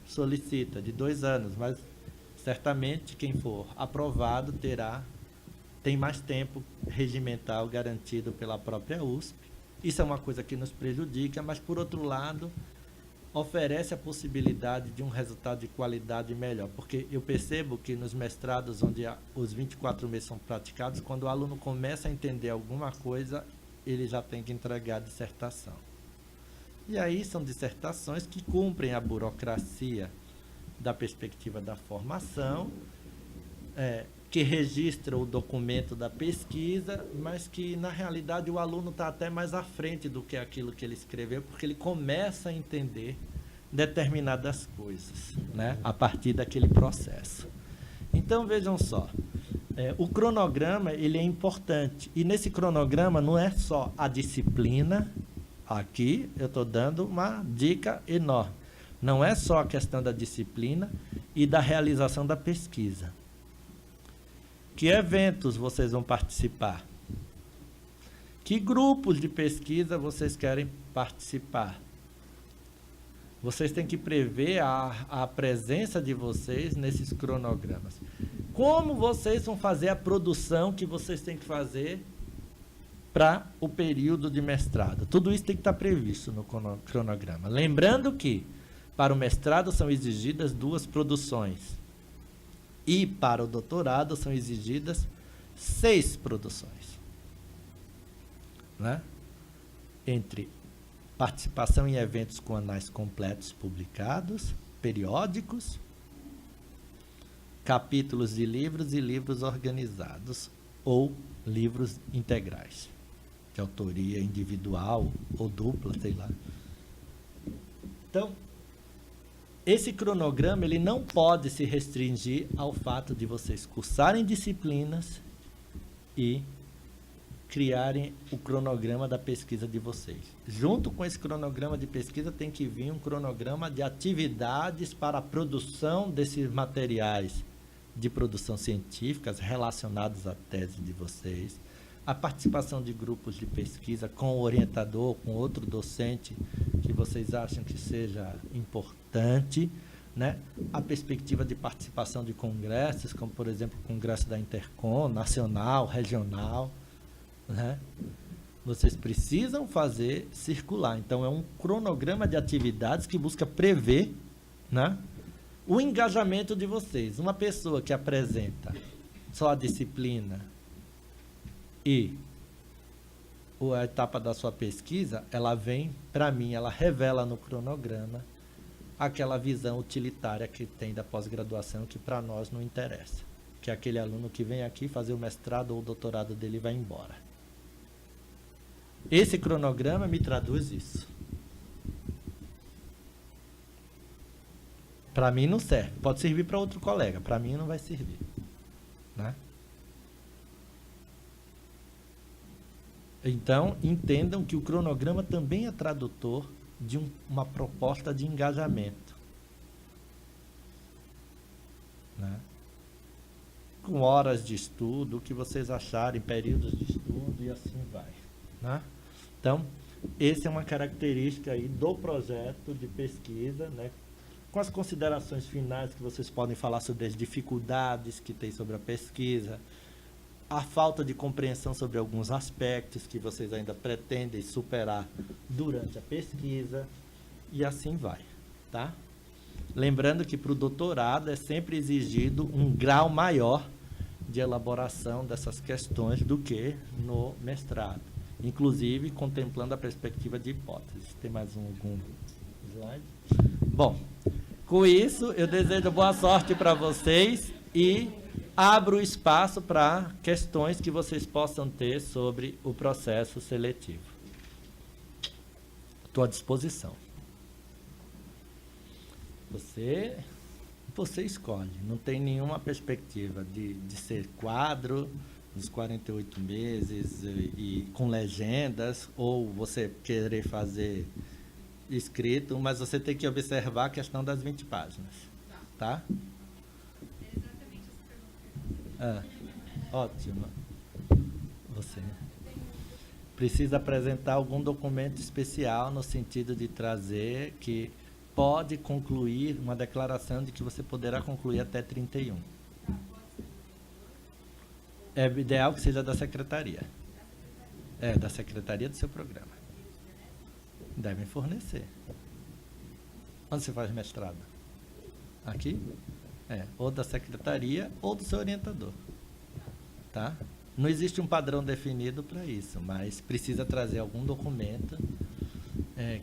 solicita, de 2 anos, mas certamente quem for aprovado tem mais tempo regimental garantido pela própria USP. Isso é uma coisa que nos prejudica, mas, por outro lado, oferece a possibilidade de um resultado de qualidade melhor, porque eu percebo que nos mestrados onde os 24 meses são praticados, quando o aluno começa a entender alguma coisa, ele já tem que entregar a dissertação. E aí são dissertações que cumprem a burocracia da perspectiva da formação, que registra o documento da pesquisa, mas que, na realidade, o aluno está até mais à frente do que aquilo que ele escreveu, porque ele começa a entender determinadas coisas, né, a partir daquele processo. Então, vejam só, o cronograma ele é importante, e nesse cronograma não é só a disciplina, aqui eu estou dando uma dica enorme, não é só a questão da disciplina e da realização da pesquisa. Que eventos vocês vão participar? Que grupos de pesquisa vocês querem participar? Vocês têm que prever a presença de vocês nesses cronogramas. Como vocês vão fazer a produção que vocês têm que fazer para o período de mestrado? Tudo isso tem que estar previsto no cronograma. Lembrando que, para o mestrado, são exigidas 2 produções. E para o doutorado são exigidas 6 produções, né? Entre participação em eventos com anais completos publicados, periódicos, capítulos de livros e livros organizados, ou livros integrais, de autoria individual ou dupla, sei lá. Então, esse cronograma ele não pode se restringir ao fato de vocês cursarem disciplinas e criarem o cronograma da pesquisa de vocês. Junto com esse cronograma de pesquisa tem que vir um cronograma de atividades para a produção desses materiais de produção científicas relacionados à tese de vocês, a participação de grupos de pesquisa com o orientador, com outro docente que vocês acham que seja importante, né? A perspectiva de participação de congressos, como, por exemplo, o Congresso da Intercom, nacional, regional, né? Vocês precisam fazer circular. Então, é um cronograma de atividades que busca prever, né, o engajamento de vocês. Uma pessoa que apresenta só a disciplina e a etapa da sua pesquisa, ela vem, para mim, ela revela no cronograma aquela visão utilitária que tem da pós-graduação, que para nós não interessa. Que é aquele aluno que vem aqui fazer o mestrado ou o doutorado dele e vai embora. Esse cronograma me traduz isso. Para mim não serve. Pode servir para outro colega. Para mim não vai servir. Né? Então, entendam que o cronograma também é tradutor de uma proposta de engajamento. Né? Com horas de estudo, o que vocês acharem, períodos de estudo e assim vai. Né? Então, essa é uma característica aí do projeto de pesquisa, né? Com as considerações finais que vocês podem falar sobre as dificuldades que tem sobre a pesquisa, a falta de compreensão sobre alguns aspectos que vocês ainda pretendem superar durante a pesquisa, e assim vai, tá? Lembrando que para o doutorado é sempre exigido um grau maior de elaboração dessas questões do que no mestrado, inclusive contemplando a perspectiva de hipóteses. Tem mais algum slide? Bom, com isso eu desejo boa sorte para vocês e abro o espaço para questões que vocês possam ter sobre o processo seletivo. Estou à disposição. Você escolhe. Não tem nenhuma perspectiva de ser quadro dos 48 meses e com legendas, ou você querer fazer escrito, mas você tem que observar a questão das 20 páginas. Tá? Ótimo. Você precisa apresentar algum documento especial no sentido de trazer que pode concluir uma declaração de que você poderá concluir até 31. É ideal que seja da secretaria. É, da secretaria do seu programa. Devem fornecer. Onde você faz mestrado? Aqui? É, ou da secretaria ou do seu orientador. Tá? Não existe um padrão definido para isso, mas precisa trazer algum documento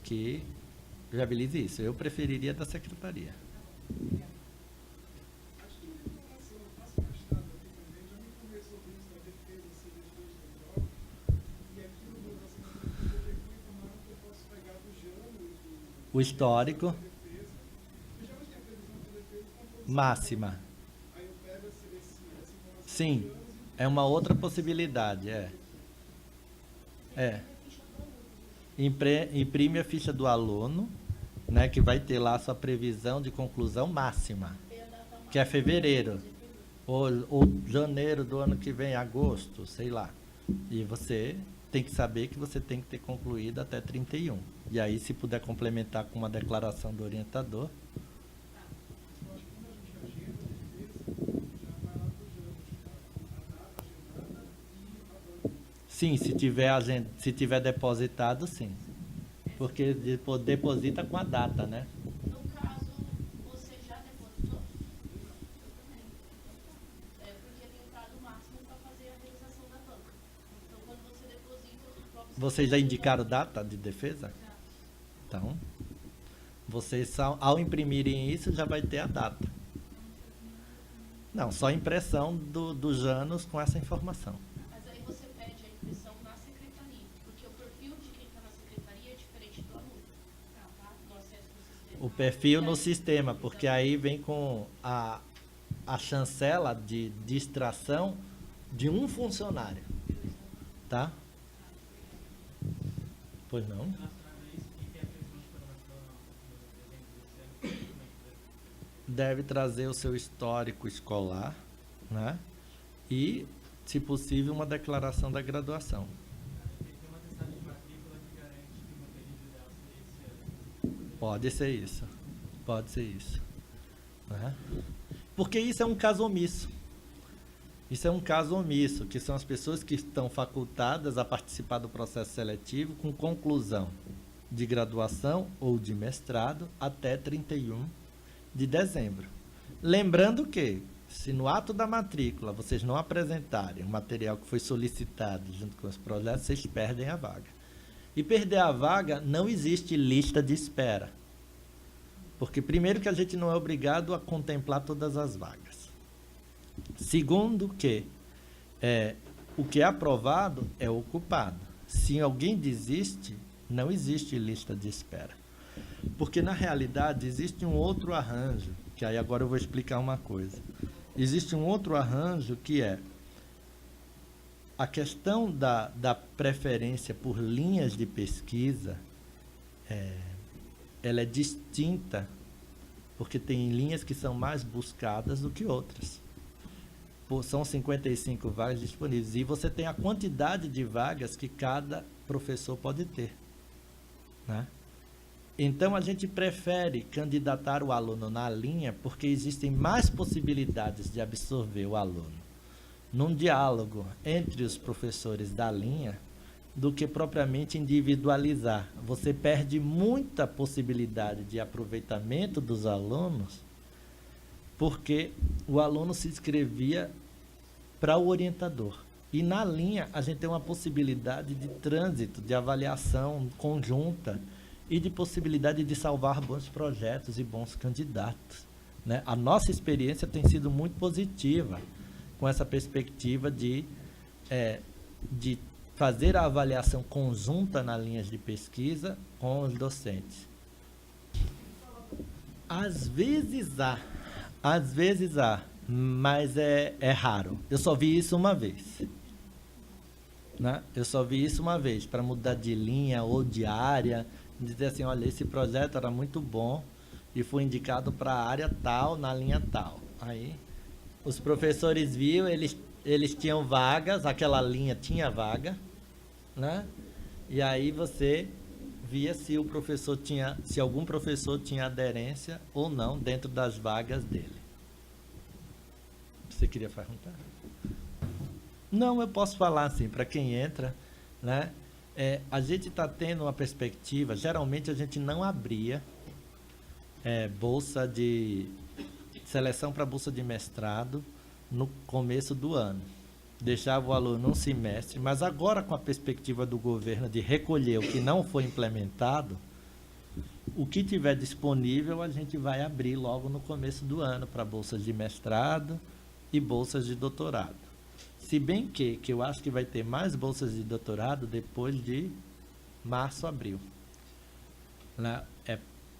que viabilize isso. Eu preferiria da secretaria. Acho que uma informação, eu faço mestrado aqui também, já me conversou sobre isso na defesa seletiva de prova, e aqui no meu lançamento do PPQ informaram que eu posso pegar do Jano O histórico. defesa. O Jano tem a previsão de defesa com todos. Máxima. Aí eu pego essa informação. Sim, é uma outra possibilidade, Imprime a ficha do aluno, né, que vai ter lá a sua previsão de conclusão máxima, que é fevereiro, ou janeiro do ano que vem, agosto, sei lá. E você tem que saber que você tem que ter concluído até 31. E aí, se puder complementar com uma declaração do orientador. Sim, se tiver depositado, sim. Porque deposita com a data, né? No caso, você já depositou? Eu também. Porque tem um prazo máximo para fazer a realização da banca. Então, quando você deposita, os próprios... Vocês já indicaram data de defesa? Então, vocês, ao imprimirem isso, já vai ter a data. Não, só impressão dos anos com essa informação. Mas aí você pede a impressão na secretaria, porque o perfil de quem está na secretaria é diferente do aluno. Tá? No acesso do sistema. O perfil no sistema, porque aí vem com a chancela de distração de um funcionário. tá? Pois não? Deve trazer o seu histórico escolar, né? E, se possível, uma declaração da graduação. Pode ser isso. Pode ser isso. Né? Porque isso é um caso omisso. Isso é um caso omisso, que são as pessoas que estão facultadas a participar do processo seletivo com conclusão de graduação ou de mestrado até 31 de dezembro. Lembrando que, se no ato da matrícula vocês não apresentarem o material que foi solicitado junto com os projetos, vocês perdem a vaga. E perder a vaga, não existe lista de espera. Porque, primeiro, que a gente não é obrigado a contemplar todas as vagas. Segundo, que o que é aprovado é ocupado. Se alguém desiste, não existe lista de espera. Porque, na realidade, existe um outro arranjo, que aí agora eu vou explicar uma coisa. Existe um outro arranjo que é a questão da preferência por linhas de pesquisa, ela é distinta, porque tem linhas que são mais buscadas do que outras. São 55 vagas disponíveis, e você tem a quantidade de vagas que cada professor pode ter, né? Então, a gente prefere candidatar o aluno na linha, porque existem mais possibilidades de absorver o aluno num diálogo entre os professores da linha do que propriamente individualizar. Você perde muita possibilidade de aproveitamento dos alunos, porque o aluno se inscrevia para o orientador. E na linha a gente tem uma possibilidade de trânsito, de avaliação conjunta e de possibilidade de salvar bons projetos e bons candidatos, né? A nossa experiência tem sido muito positiva com essa perspectiva de fazer a avaliação conjunta nas linhas de pesquisa com os docentes. Às vezes há, mas é raro. Eu só vi isso uma vez. Né? Eu só vi isso uma vez, para mudar de linha ou de área, dizer assim, olha, esse projeto era muito bom e foi indicado para a área tal, na linha tal. Aí, os professores viam, eles tinham vagas, aquela linha tinha vaga, né? E aí você via se algum professor tinha aderência ou não dentro das vagas dele. Você queria perguntar? Não, eu posso falar assim, para quem entra, né? A gente está tendo uma perspectiva, geralmente a gente não abria bolsa de seleção para bolsa de mestrado no começo do ano. Deixava o aluno um semestre, mas agora com a perspectiva do governo de recolher o que não foi implementado, o que tiver disponível a gente vai abrir logo no começo do ano para bolsas de mestrado e bolsas de doutorado. Se bem que eu acho que vai ter mais bolsas de doutorado depois de março, abril. Né?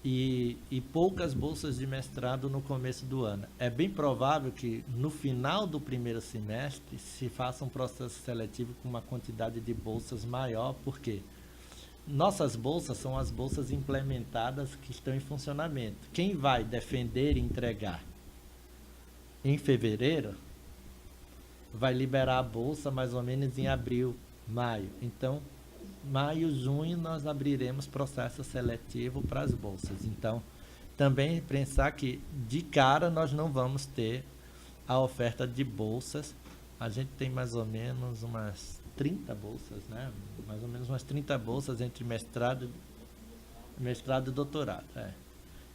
E poucas bolsas de mestrado no começo do ano. É bem provável que no final do primeiro semestre se faça um processo seletivo com uma quantidade de bolsas maior, porque nossas bolsas são as bolsas implementadas que estão em funcionamento. Quem vai defender e entregar em fevereiro vai liberar a bolsa mais ou menos em abril, maio. Então, maio, junho, nós abriremos processo seletivo para as bolsas. Então, também pensar que, de cara, nós não vamos ter a oferta de bolsas. A gente tem mais ou menos umas 30 bolsas, né? Mais ou menos umas 30 bolsas entre mestrado e doutorado.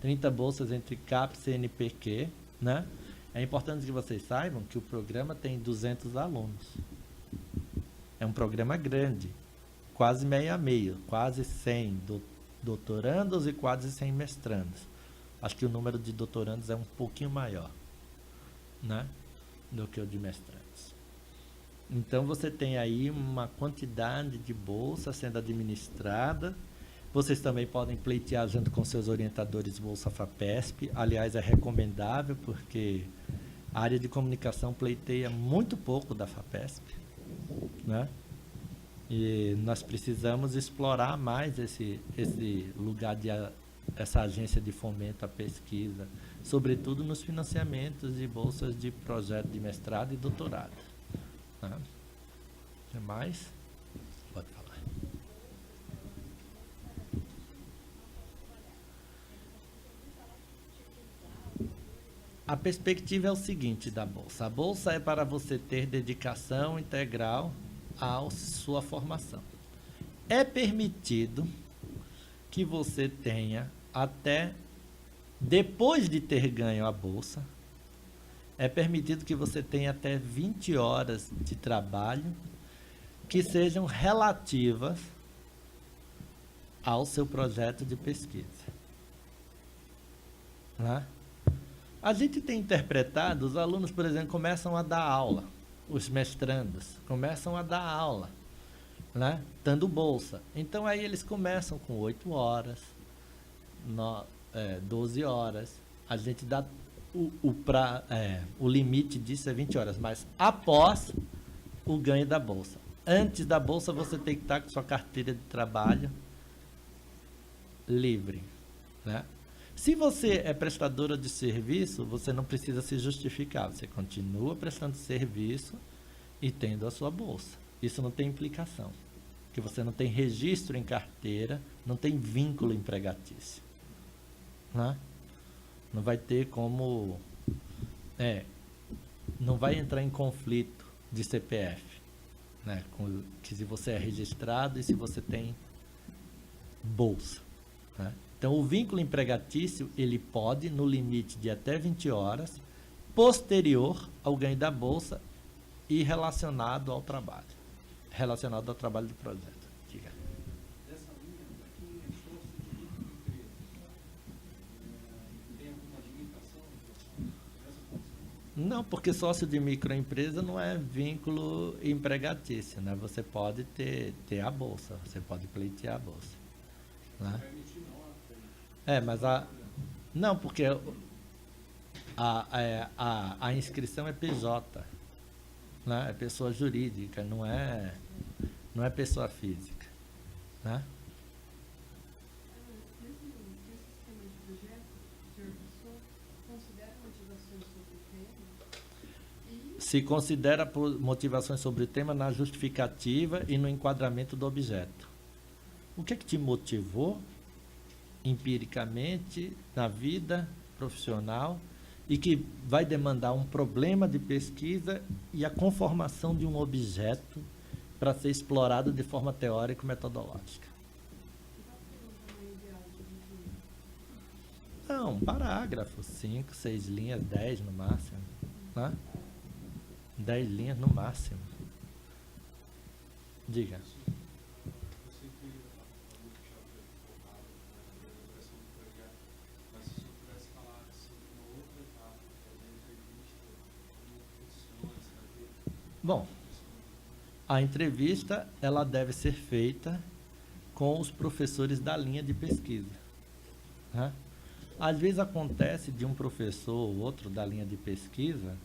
30 bolsas entre CAPES e CNPq, né? É importante que vocês saibam que o programa tem 200 alunos. É um programa grande, quase meio a meio, quase 100 doutorandos e quase 100 mestrandos. Acho que o número de doutorandos é um pouquinho maior, né, do que o de mestrandos. Então, você tem aí uma quantidade de bolsas sendo administrada. Vocês também podem pleitear junto com seus orientadores Bolsa FAPESP. Aliás, é recomendável porque a área de comunicação pleiteia muito pouco da FAPESP, né? E nós precisamos explorar mais esse lugar essa agência de fomento à pesquisa, sobretudo nos financiamentos de bolsas de projeto de mestrado e doutorado. Tá? Tem mais? Pode falar. A perspectiva é o seguinte da bolsa. A bolsa é para você ter dedicação integral à sua formação. É permitido que você tenha até, depois de ter ganho a bolsa, é permitido que você tenha até 20 horas de trabalho que sejam relativas ao seu projeto de pesquisa. Né? A gente tem interpretado, os alunos, por exemplo, começam a dar aula, os mestrandos começam a dar aula, né? Dando bolsa. Então aí eles começam com 8 horas, 12 horas. A gente dá o limite disso é 20 horas, mas após o ganho da bolsa. Antes da bolsa você tem que estar com sua carteira de trabalho livre, né? Se você é prestadora de serviço, você não precisa se justificar, você continua prestando serviço e tendo a sua bolsa. Isso não tem implicação, porque você não tem registro em carteira, não tem vínculo empregatício, né? Não vai ter como... não vai entrar em conflito de CPF, né? Que se você é registrado e se você tem bolsa, né? Então, o vínculo empregatício, ele pode, no limite de até 20 horas, posterior ao ganho da bolsa e relacionado ao trabalho do projeto. Diga. Dessa linha, para quem é sócio de microempresa, tem alguma limitação nessa função? Não, porque sócio de microempresa não é vínculo empregatício, né? Você pode ter a bolsa, você pode pleitear a bolsa, né? Mas não, porque a inscrição é PJ, né? É pessoa jurídica, não é pessoa física, né? Nesse sistema de projeto, o senhor passou, considera motivações sobre o tema? Se considera motivações sobre o tema na justificativa e no enquadramento do objeto. O que te motivou empiricamente na vida profissional e que vai demandar um problema de pesquisa e a conformação de um objeto para ser explorado de forma teórica e metodológica? Não, parágrafo, 5, 6 linhas, 10 no máximo, né? 10 linhas no máximo. Diga. Bom, a entrevista ela deve ser feita com os professores da linha de pesquisa, né? Às vezes acontece de um professor ou outro da linha de pesquisa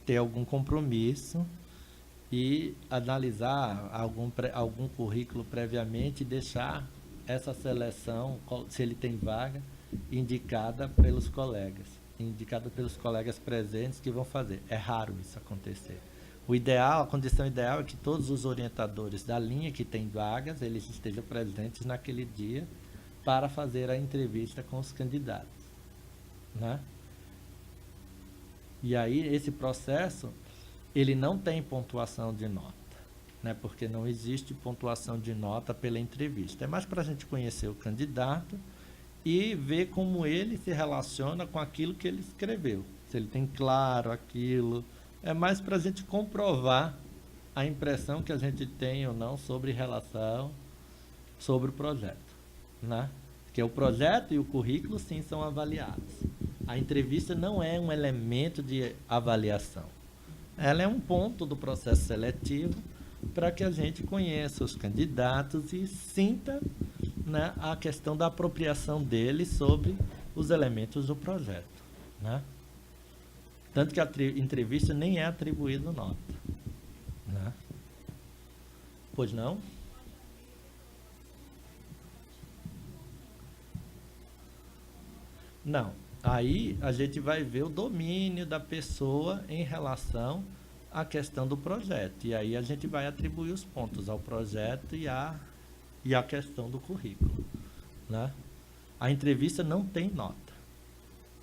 ter algum compromisso e analisar algum currículo previamente e deixar essa seleção, se ele tem vaga, indicada pelos colegas presentes que vão fazer. É raro isso acontecer. A condição ideal é que todos os orientadores da linha que tem vagas, eles estejam presentes naquele dia para fazer a entrevista com os candidatos, né? E aí, esse processo, ele não tem pontuação de nota, né? Porque não existe pontuação de nota pela entrevista. É mais para a gente conhecer o candidato e ver como ele se relaciona com aquilo que ele escreveu. Se ele tem claro aquilo... É mais para a gente comprovar a impressão que a gente tem ou não sobre o projeto, né? Porque o projeto e o currículo, sim, são avaliados. A entrevista não é um elemento de avaliação. Ela é um ponto do processo seletivo para que a gente conheça os candidatos e sinta, né, a questão da apropriação deles sobre os elementos do projeto, né? Tanto que a entrevista nem é atribuída nota, né? Pois não? Não. Aí a gente vai ver o domínio da pessoa em relação à questão do projeto. E aí a gente vai atribuir os pontos ao projeto e à questão do currículo, né? A entrevista não tem nota.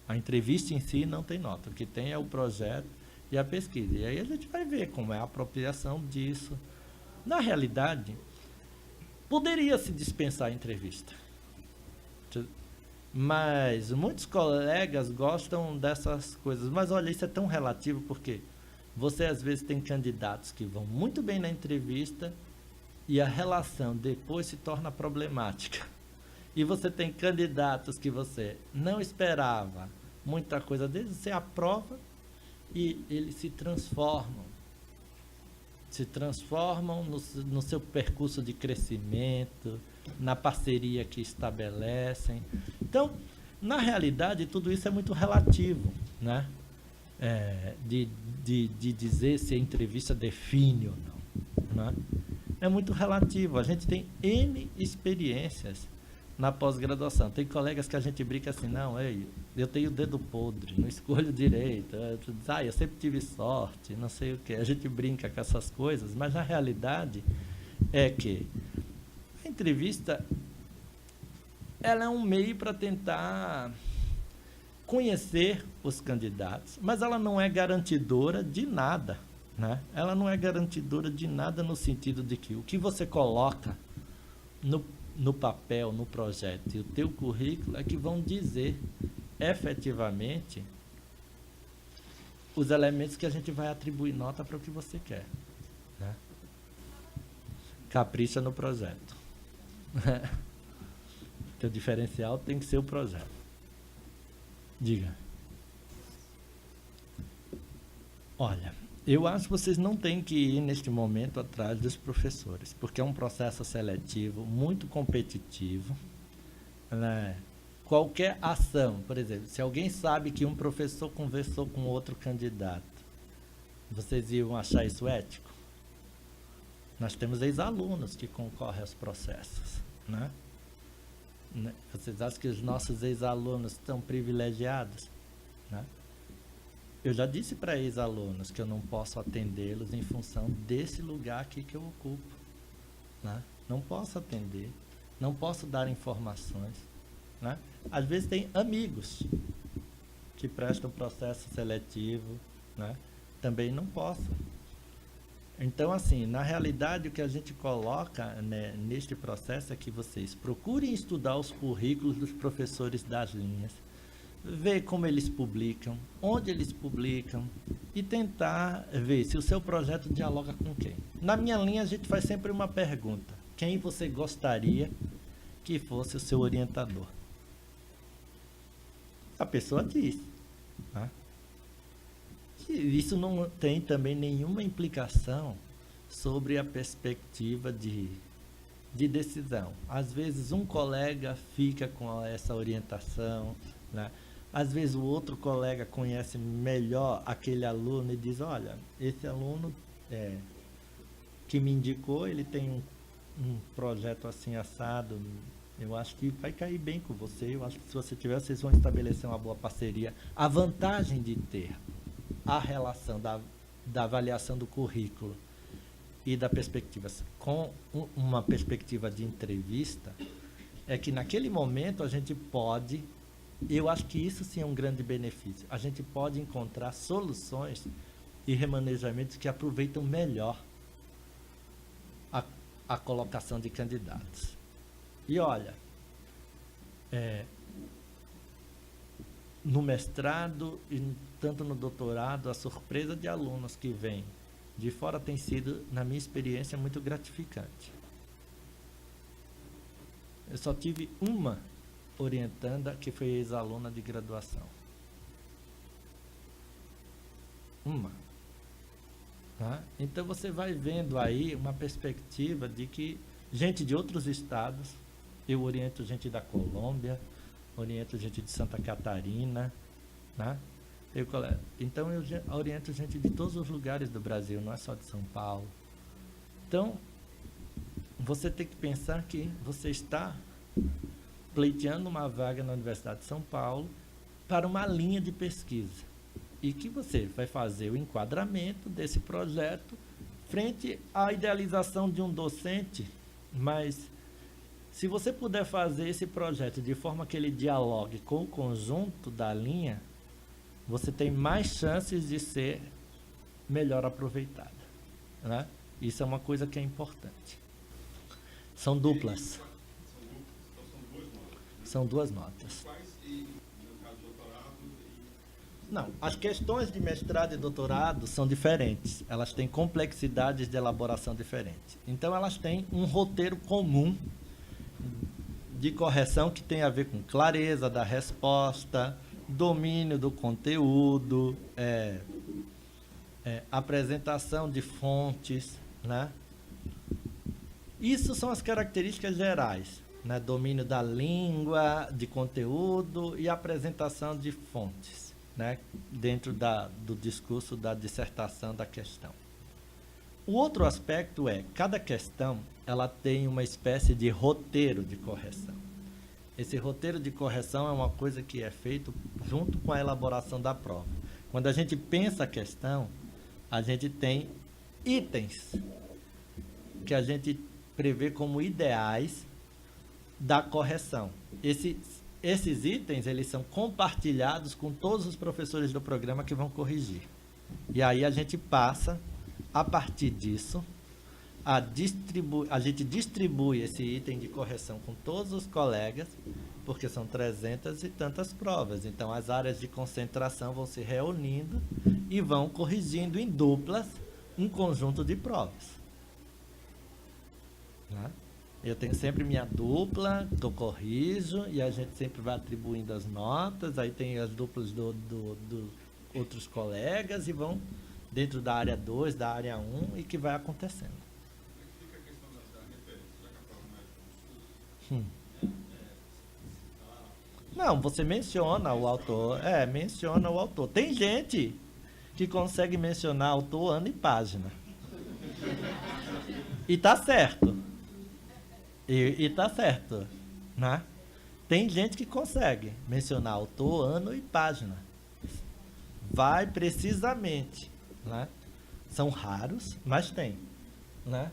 A entrevista em si não tem nota. O que tem é o projeto e a pesquisa. E aí a gente vai ver como é a apropriação disso. Na realidade, poderia se dispensar a entrevista. Mas muitos colegas gostam dessas coisas. Mas olha, isso é tão relativo porque você às vezes tem candidatos que vão muito bem na entrevista e a relação depois se torna problemática. E você tem candidatos que você não esperava muita coisa deles, você aprova e eles se transformam no seu percurso de crescimento, na parceria que estabelecem. Então, na realidade, tudo isso é muito relativo, né? De dizer se a entrevista define ou não, né? É muito relativo. A gente tem N experiências na pós-graduação. Tem colegas que a gente brinca assim, não, eu tenho o dedo podre, não escolho direito, eu sempre tive sorte, não sei o que. A gente brinca com essas coisas, mas na realidade é que a entrevista ela é um meio para tentar conhecer os candidatos, mas ela não é garantidora de nada, né? Ela não é garantidora de nada no sentido de que o que você coloca no papel, no projeto e o teu currículo é que vão dizer efetivamente os elementos que a gente vai atribuir nota para o que você quer, né? Capricha no projeto. Teu diferencial tem que ser o projeto. Diga. Olha, eu acho que vocês não têm que ir neste momento atrás dos professores, porque é um processo seletivo muito competitivo, né? Qualquer ação, por exemplo, se alguém sabe que um professor conversou com outro candidato, vocês iam achar isso ético? Nós temos ex-alunos que concorrem aos processos, né? Vocês acham que os nossos ex-alunos estão privilegiados, né? Eu já disse para ex-alunos que eu não posso atendê-los em função desse lugar aqui que eu ocupo, né? Não posso atender, não posso dar informações, né? Às vezes tem amigos que prestam processo seletivo, né? Também não posso. Então, assim, na realidade, o que a gente coloca, né, neste processo é que vocês procurem estudar os currículos dos professores das linhas, ver como eles publicam, onde eles publicam e tentar ver se o seu projeto dialoga com quem. Na minha linha, a gente faz sempre uma pergunta: quem você gostaria que fosse o seu orientador? A pessoa diz, tá? Isso não tem também nenhuma implicação sobre a perspectiva de decisão. Às vezes um colega fica com essa orientação, né? Às vezes o outro colega conhece melhor aquele aluno e diz, olha, esse aluno que me indicou, ele tem um projeto assim assado, eu acho que vai cair bem com você, eu acho que se você tiver, vocês vão estabelecer uma boa parceria. A vantagem de ter a relação da avaliação do currículo e da perspectiva com uma perspectiva de entrevista é que naquele momento a gente pode, eu acho que isso sim é um grande benefício, a gente pode encontrar soluções e remanejamentos que aproveitam melhor a colocação de candidatos. E olha, no mestrado e tanto no doutorado, a surpresa de alunos que vêm de fora tem sido, na minha experiência, muito gratificante. Eu só tive uma orientanda que foi ex-aluna de graduação. Uma. Tá? Então você vai vendo aí uma perspectiva de que gente de outros estados, eu oriento gente da Colômbia, oriento gente de Santa Catarina, né? Então eu oriento gente de todos os lugares do Brasil, não é só de São Paulo. Então, você tem que pensar que você está pleiteando uma vaga na Universidade de São Paulo para uma linha de pesquisa e que você vai fazer o enquadramento desse projeto frente à idealização de um docente, mas se você puder fazer esse projeto de forma que ele dialogue com o conjunto da linha, você tem mais chances de ser melhor aproveitada, né? Isso é uma coisa que é importante. São duplas. São duas notas. Não, as questões de mestrado e doutorado são diferentes. Elas têm complexidades de elaboração diferentes. Então, elas têm um roteiro comum de correção que tem a ver com clareza da resposta, domínio do conteúdo, apresentação de fontes, né? Isso são as características gerais, né? Domínio da língua, de conteúdo e apresentação de fontes, né? Dentro do discurso da dissertação da questão. O outro aspecto é, cada questão ela tem uma espécie de roteiro de correção. Esse roteiro de correção é uma coisa que é feito junto com a elaboração da prova. Quando a gente pensa a questão, a gente tem itens que a gente prevê como ideais da correção. Esses itens, eles são compartilhados com todos os professores do programa que vão corrigir. E aí a gente passa, a partir disso, a gente distribui esse item de correção com todos os colegas, porque são 300 e tantas provas. Então, as áreas de concentração vão se reunindo e vão corrigindo em duplas um conjunto de provas. Né? Eu tenho sempre minha dupla, que eu corrijo, e a gente sempre vai atribuindo as notas, aí tem as duplas dos outros colegas, e vão dentro da área 2, da área 1, e que vai acontecendo. Fica a questão da referência, já que a prova não é de consulta. Não, você menciona o autor. Menciona o autor. Tem gente que consegue mencionar autor, ano e página. E tá certo. E tá certo, né? Tem gente que consegue mencionar autor, ano e página. Vai precisamente, né? São raros, mas tem, né?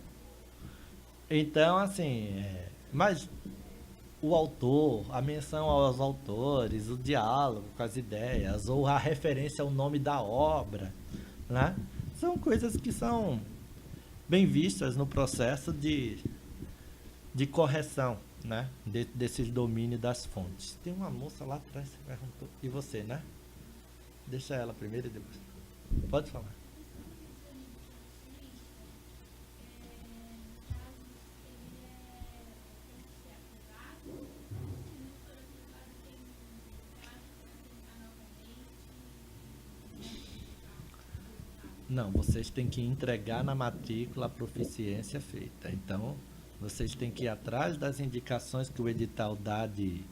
Então, assim, mas o autor, a menção aos autores, o diálogo com as ideias, ou a referência ao nome da obra, né? São coisas que são bem vistas no processo de correção, né? Desses domínios das fontes. Tem uma moça lá atrás que perguntou. E você, né? Deixa ela primeiro e depois. Pode falar. Não, vocês têm que entregar na matrícula a proficiência feita. Então, vocês têm que ir atrás das indicações que o edital dá de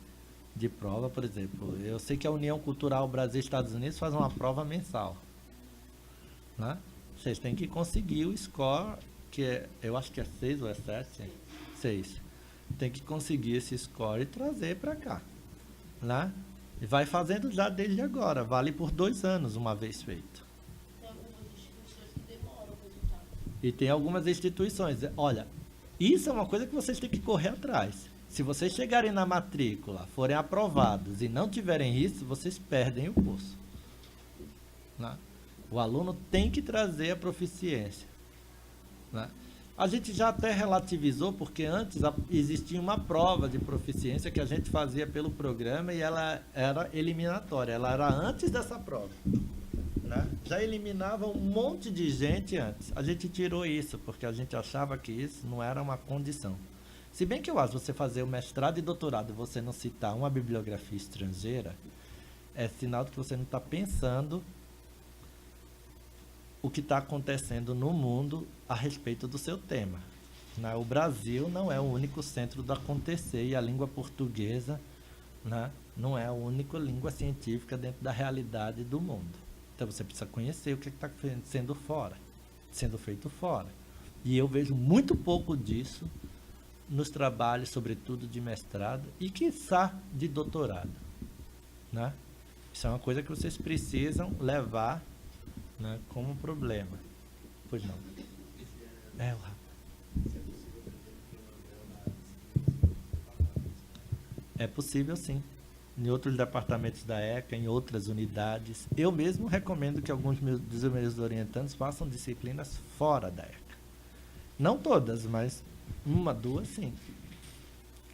prova. Por exemplo, eu sei que a União Cultural Brasil e Estados Unidos faz uma prova mensal, né? Vocês têm que conseguir o score, eu acho que é 6 ou é 7? 6. Tem que conseguir esse score e trazer para cá, né? E vai fazendo já desde agora. Vale por 2 anos uma vez feito. E tem algumas instituições. Olha, isso é uma coisa que vocês têm que correr atrás. Se vocês chegarem na matrícula, forem aprovados e não tiverem isso, vocês perdem o curso. Né? O aluno tem que trazer a proficiência. Né? A gente já até relativizou, porque antes existia uma prova de proficiência que a gente fazia pelo programa e ela era eliminatória. Ela era antes dessa prova. Né? Já eliminava um monte de gente antes. A gente tirou isso, porque a gente achava que isso não era uma condição. Se bem que eu acho que você fazer o mestrado e doutorado e você não citar uma bibliografia estrangeira, é sinal de que você não está pensando o que está acontecendo no mundo a respeito do seu tema. Né? O Brasil não é o único centro do acontecer e a língua portuguesa, né, não é a única língua científica dentro da realidade do mundo. Então você precisa conhecer o que está sendo feito fora. E eu vejo muito pouco disso nos trabalhos, sobretudo de mestrado e, quiçá, de doutorado, né? Isso é uma coisa que vocês precisam levar, né, como problema. Pois não. É, o Rafa. É possível, sim. Em outros departamentos da ECA, em outras unidades. Eu mesmo recomendo que alguns dos meus orientandos façam disciplinas fora da ECA. Não todas, mas uma, duas, sim.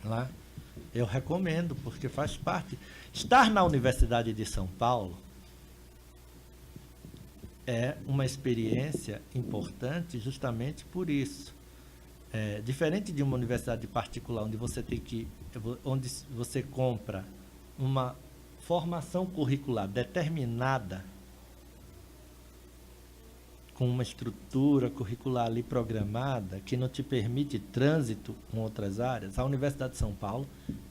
Lá, eu recomendo, porque faz parte. Estar na Universidade de São Paulo é uma experiência importante justamente por isso. Diferente de uma universidade particular, onde onde você compra uma formação curricular determinada, com uma estrutura curricular ali programada, que não te permite trânsito com outras áreas, a Universidade de São Paulo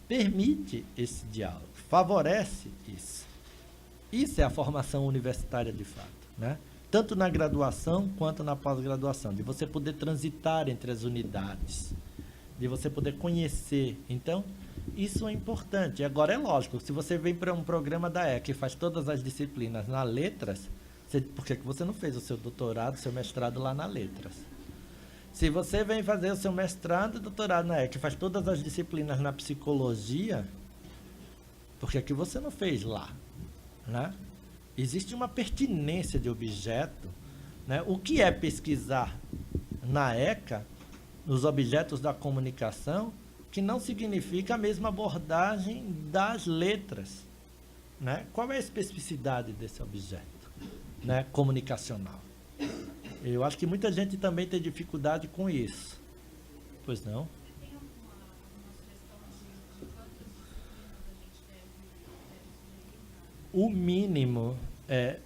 permite esse diálogo, favorece isso. Isso é a formação universitária de fato, né? Tanto na graduação quanto na pós-graduação, de você poder transitar entre as unidades, de você poder conhecer. Então, isso é importante. Agora, é lógico, se você vem para um programa da ECA e faz todas as disciplinas na letras, por que você não fez o seu doutorado, o seu mestrado lá na letras? Se você vem fazer o seu mestrado e doutorado na ECA e faz todas as disciplinas na psicologia, por que você não fez lá, né? Existe uma pertinência de objeto, né? O que é pesquisar na ECA, nos objetos da comunicação, que não significa a mesma abordagem das letras, né? Qual é a especificidade desse objeto, né, comunicacional? Eu acho que muita gente também tem dificuldade com isso. Pois não? Tem alguma sugestão de quantas disciplinas a gente deve sugerir? O mínimo é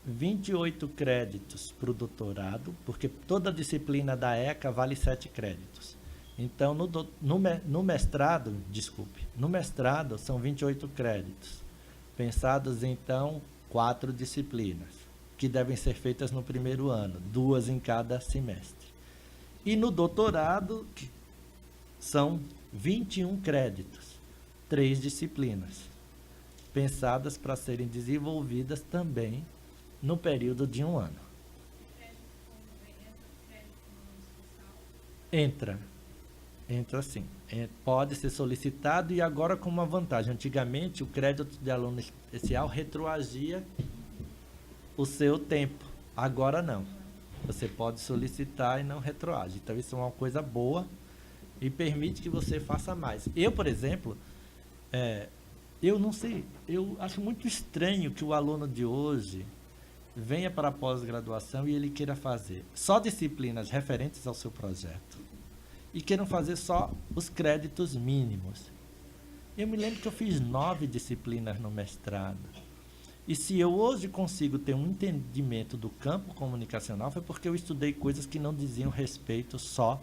28 créditos para o doutorado, porque toda disciplina da ECA vale 7 créditos. Então, no mestrado são 28 créditos, pensados, então, 4 disciplinas, que devem ser feitas no primeiro ano, 2 em cada semestre. E no doutorado, são 21 créditos, 3 disciplinas, pensadas para serem desenvolvidas também no período de um ano. Entra sim. Pode ser solicitado, e agora com uma vantagem. Antigamente, o crédito de aluno especial retroagia o seu tempo. Agora não. Você pode solicitar e não retroage. Então, isso é uma coisa boa e permite que você faça mais. Eu, por exemplo, eu não sei, eu acho muito estranho que o aluno de hoje venha para a pós-graduação e ele queira fazer só disciplinas referentes ao seu projeto e queiram fazer só os créditos mínimos. Eu me lembro que eu fiz 9 disciplinas no mestrado. E se eu hoje consigo ter um entendimento do campo comunicacional, foi porque eu estudei coisas que não diziam respeito só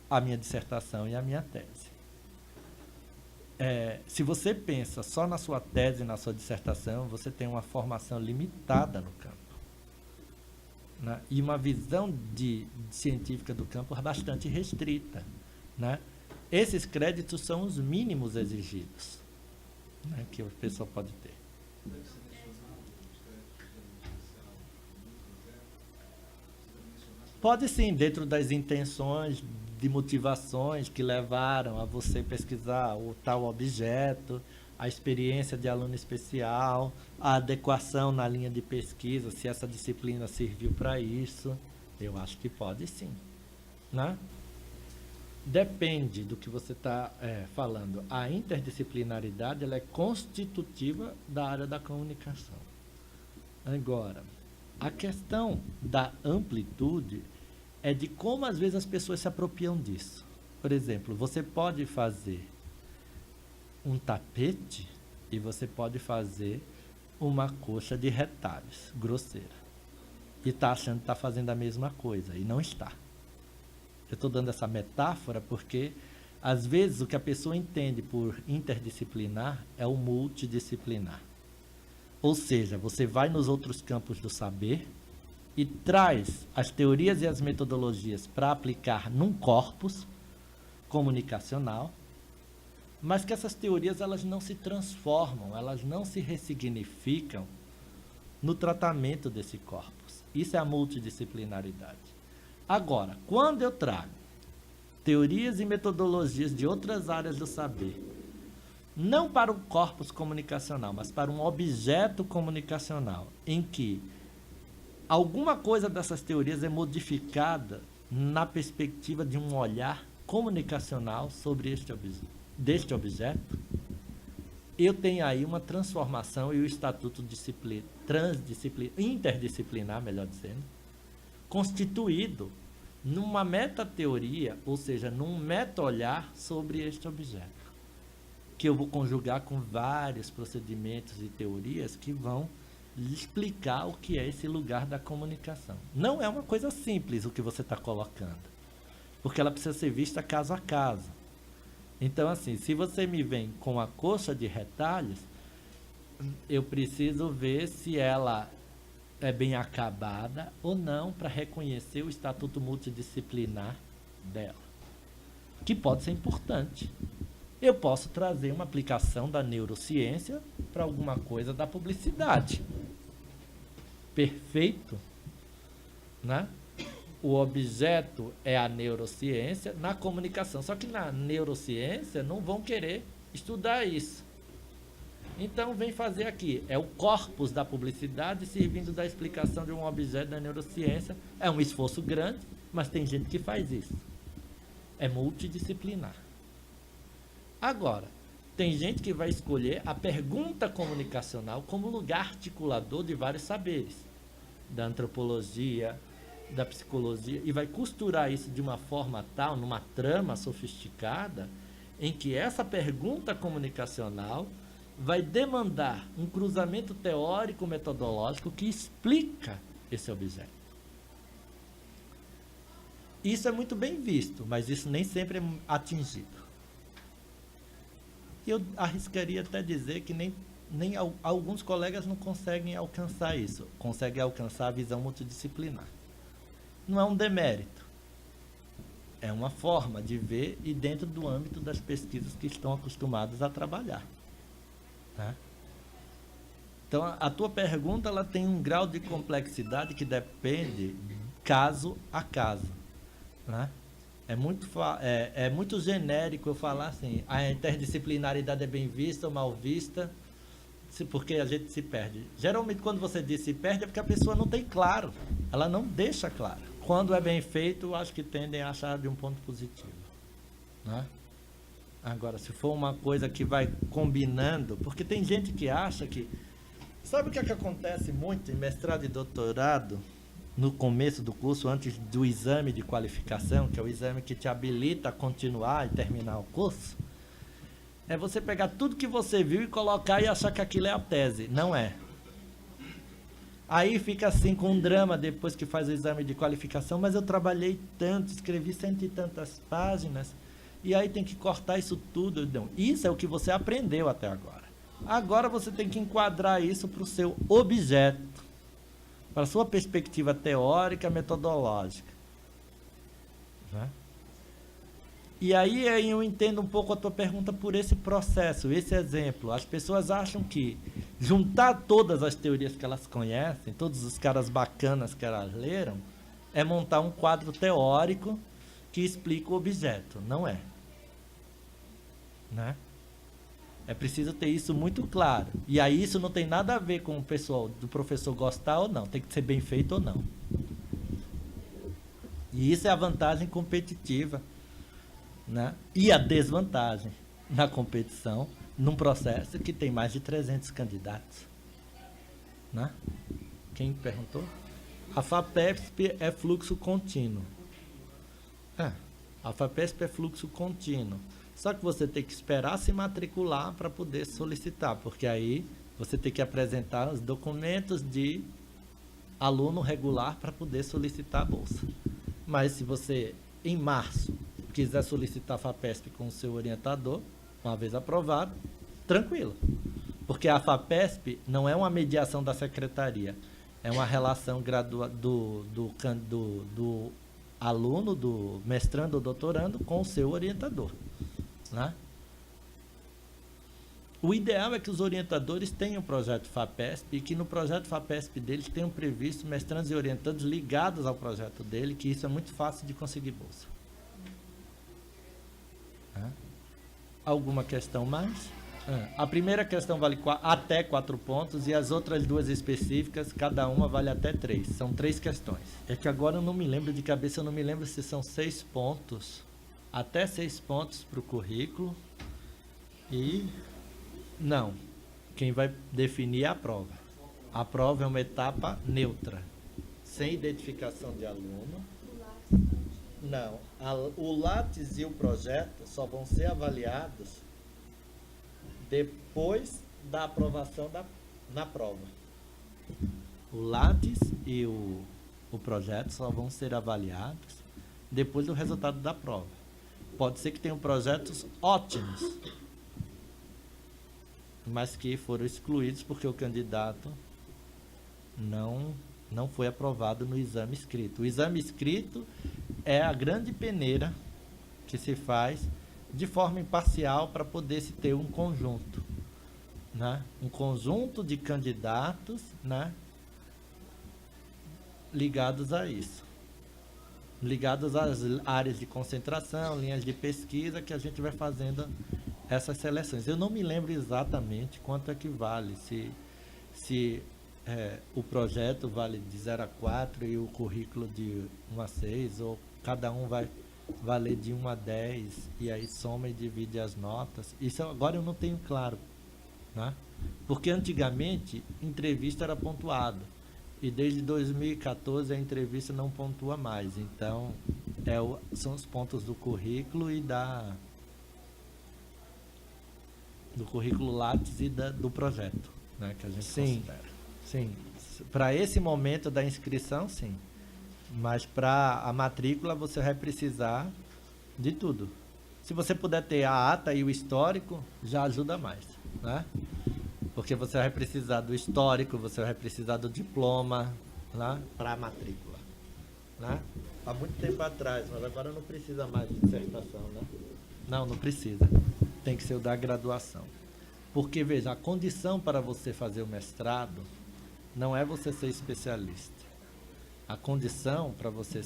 à minha dissertação e à minha tese. Se você pensa só na sua tese e na sua dissertação, você tem uma formação limitada no campo, né? E uma visão científica do campo bastante restrita, né? Esses créditos são os mínimos exigidos, né, que a pessoa pode ter. Pode sim, dentro das intenções, de motivações que levaram a você pesquisar o tal objeto, a experiência de aluno especial, a adequação na linha de pesquisa, se essa disciplina serviu para isso. Eu acho que pode sim, né? Depende do que você está falando. A interdisciplinaridade, ela é constitutiva da área da comunicação. Agora, a questão da amplitude é de como às vezes as pessoas se apropriam disso. Por exemplo, você pode fazer um tapete e você pode fazer uma coxa de retalhos, grosseira. E está achando que está fazendo a mesma coisa, e não está. Eu estou dando essa metáfora porque, às vezes, o que a pessoa entende por interdisciplinar é o multidisciplinar. Ou seja, você vai nos outros campos do saber e traz as teorias e as metodologias para aplicar num corpus comunicacional, mas que essas teorias elas não se transformam, elas não se ressignificam no tratamento desse corpus. Isso é a multidisciplinaridade. Agora, quando eu trago teorias e metodologias de outras áreas do saber, não para um corpus comunicacional, mas para um objeto comunicacional, em que alguma coisa dessas teorias é modificada na perspectiva de um olhar comunicacional sobre deste objeto, eu tenho aí uma transformação e o estatuto interdisciplinar, melhor dizendo, constituído numa metateoria, ou seja, num meta-olhar sobre este objeto, que eu vou conjugar com vários procedimentos e teorias que vão explicar o que é esse lugar da comunicação. Não é uma coisa simples o que você está colocando, porque ela precisa ser vista caso a caso. Então, assim, se você me vem com a coxa de retalhos, eu preciso ver se ela é bem acabada ou não para reconhecer o estatuto multidisciplinar dela, que pode ser importante. Eu posso trazer uma aplicação da neurociência para alguma coisa da publicidade. Perfeito? Né? O objeto é a neurociência na comunicação. Só que na neurociência não vão querer estudar isso. Então vem fazer aqui. É o corpus da publicidade servindo da explicação de um objeto da neurociência. É um esforço grande, mas tem gente que faz isso. É multidisciplinar. Agora, tem gente que vai escolher a pergunta comunicacional como lugar articulador de vários saberes, da antropologia, da psicologia, e vai costurar isso de uma forma tal, numa trama sofisticada, em que essa pergunta comunicacional vai demandar um cruzamento teórico-metodológico que explica esse objeto. Isso é muito bem visto, mas isso nem sempre é atingido. Eu arriscaria até dizer que nem alguns colegas não conseguem alcançar isso, conseguem alcançar a visão multidisciplinar. Não é um demérito, é uma forma de ver e dentro do âmbito das pesquisas que estão acostumados a trabalhar. Tá? Então, a tua pergunta ela tem um grau de complexidade que depende caso a caso. Né? É muito genérico eu falar assim, a interdisciplinaridade é bem vista ou mal vista, porque a gente se perde. Geralmente, quando você diz se perde, é porque a pessoa não tem claro, ela não deixa claro. Quando é bem feito, eu acho que tendem a achar de um ponto positivo. Né? Agora, se for uma coisa que vai combinando, porque tem gente que acha que... Sabe o que é que acontece muito em mestrado e doutorado? No começo do curso, antes do exame de qualificação, que é o exame que te habilita a continuar e terminar o curso, é você pegar tudo que você viu e colocar e achar que aquilo é a tese. Não é. Aí fica assim com um drama depois que faz o exame de qualificação, mas eu trabalhei tanto, escrevi 100 e tantas páginas, e aí tem que cortar isso tudo. Não. Isso é o que você aprendeu até agora. Agora você tem que enquadrar isso para o seu objeto, para a sua perspectiva teórica, metodológica. Né? E aí eu entendo um pouco a tua pergunta por esse processo, esse exemplo. As pessoas acham que juntar todas as teorias que elas conhecem, todos os caras bacanas que elas leram, é montar um quadro teórico que explica o objeto. Não é. Né? É preciso ter isso muito claro. E aí isso não tem nada a ver com o pessoal do professor gostar ou não. Tem que ser bem feito ou não. E isso é a vantagem competitiva, né? E a desvantagem na competição, num processo que tem mais de 300 candidatos. Né? Quem perguntou? A FAPESP é fluxo contínuo. A FAPESP é fluxo contínuo. Só que você tem que esperar se matricular para poder solicitar, porque aí você tem que apresentar os documentos de aluno regular para poder solicitar a bolsa. Mas se você, em março, quiser solicitar a FAPESP com o seu orientador, uma vez aprovado, tranquilo. Porque a FAPESP não é uma mediação da secretaria, É uma relação do aluno, do mestrando ou doutorando com o seu orientador, né? O ideal é que os orientadores tenham o projeto FAPESP e que no projeto FAPESP deles tenham previsto mestrandos e orientandos ligados ao projeto dele, que isso é muito fácil de conseguir bolsa. Alguma questão mais? A primeira questão vale até 4 pontos e as outras duas específicas, cada uma vale até 3. São 3 questões. É que agora eu não me lembro de cabeça, eu não me lembro se são 6 pontos, até 6 pontos para o currículo e... Não, quem vai definir é a prova. A prova é uma etapa neutra, sem identificação de aluno. Não, o Lattes e o projeto só vão ser avaliados depois da aprovação na prova. O Lattes e o projeto só vão ser avaliados depois do resultado da prova. Pode ser que tenham projetos ótimos, mas que foram excluídos porque o candidato não foi aprovado no exame escrito. O exame escrito é a grande peneira que se faz de forma imparcial para poder se ter um conjunto, né? Um conjunto de candidatos, né? Ligados a isso, ligados às áreas de concentração, linhas de pesquisa que a gente vai fazendo essas seleções. Eu não me lembro exatamente quanto é que vale, se o projeto vale de 0 a 4 e o currículo de 1 a 6, ou cada um vai valer de 1 a 10, e aí soma e divide as notas. Isso agora eu não tenho claro, né? Porque antigamente entrevista era pontuado, e desde 2014 a entrevista não pontua mais. Então são os pontos do currículo e do currículo Lattes e do projeto, né, que a gente considera. Sim. Para esse momento da inscrição, sim. Mas para a matrícula você vai precisar de tudo. Se você puder ter a ata e o histórico, já ajuda mais, né? Porque você vai precisar do histórico, você vai precisar do diploma, né, para a matrícula, né? Há muito tempo atrás, mas agora não precisa mais de dissertação, né? Não precisa. Tem que ser o da graduação. Porque, veja, a condição para você fazer o mestrado não é você ser especialista. A condição para você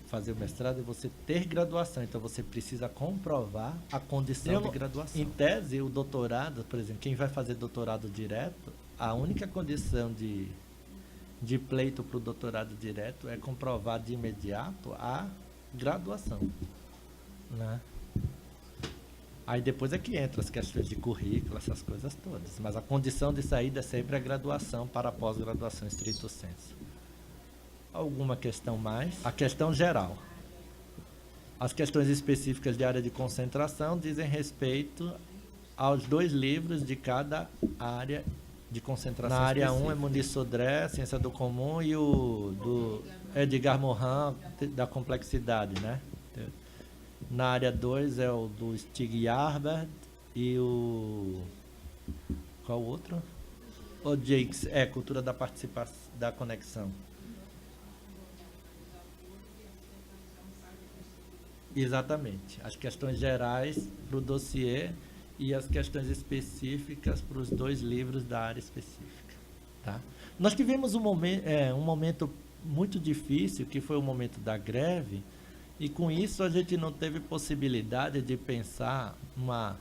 fazer o mestrado é você ter graduação. Então, você precisa comprovar a condição de graduação. Em tese, o doutorado, por exemplo, quem vai fazer doutorado direto, a única condição de pleito para o doutorado direto é comprovar de imediato a graduação, né? Aí depois é que entra as questões de currículo, essas coisas todas. Mas a condição de saída é sempre a graduação para a pós-graduação estricto sensu. Alguma questão mais? A questão geral. As questões específicas de área de concentração dizem respeito aos 2 livros de cada área de concentração. Na área 1 é Muniz Sodré, Ciência do Comum, e o do Edgar Morin, da complexidade, né? Na área 2 é o do Stig Yarbert e o... Qual o outro? O Jakes, Cultura da Participação, da Conexão. Exatamente. As questões gerais para o dossiê e as questões específicas para os 2 livros da área específica. Tá? Nós tivemos um momento muito difícil, que foi o momento da greve, e com isso a gente não teve possibilidade de pensar uma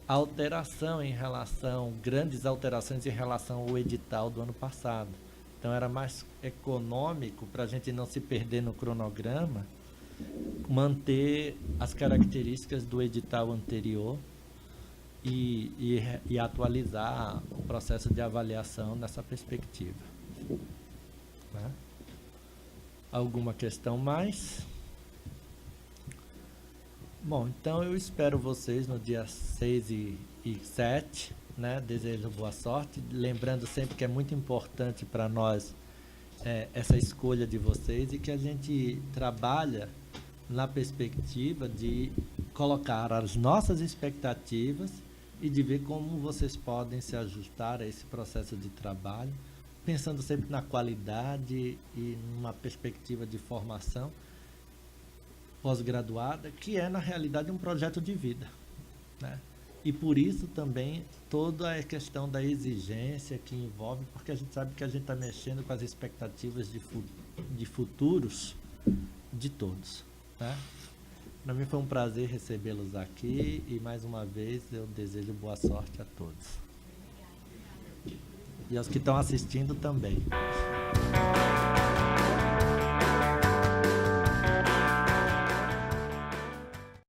alteração grandes alterações em relação ao edital do ano passado. Então era mais econômico, para a gente não se perder no cronograma, manter as características do edital anterior e atualizar o processo de avaliação nessa perspectiva. Né? Alguma questão mais? Bom, então eu espero vocês no dia 6 e 7, né? Desejo boa sorte, lembrando sempre que é muito importante para nós essa escolha de vocês, e que a gente trabalha na perspectiva de colocar as nossas expectativas e de ver como vocês podem se ajustar a esse processo de trabalho pensando sempre na qualidade e numa perspectiva de formação pós-graduada, que é, na realidade, um projeto de vida, né? E por isso também toda a questão da exigência que envolve, porque a gente sabe que a gente está mexendo com as expectativas de futuros de todos, né? Para mim foi um prazer recebê-los aqui e, mais uma vez, eu desejo boa sorte a todos. E aos que estão assistindo também.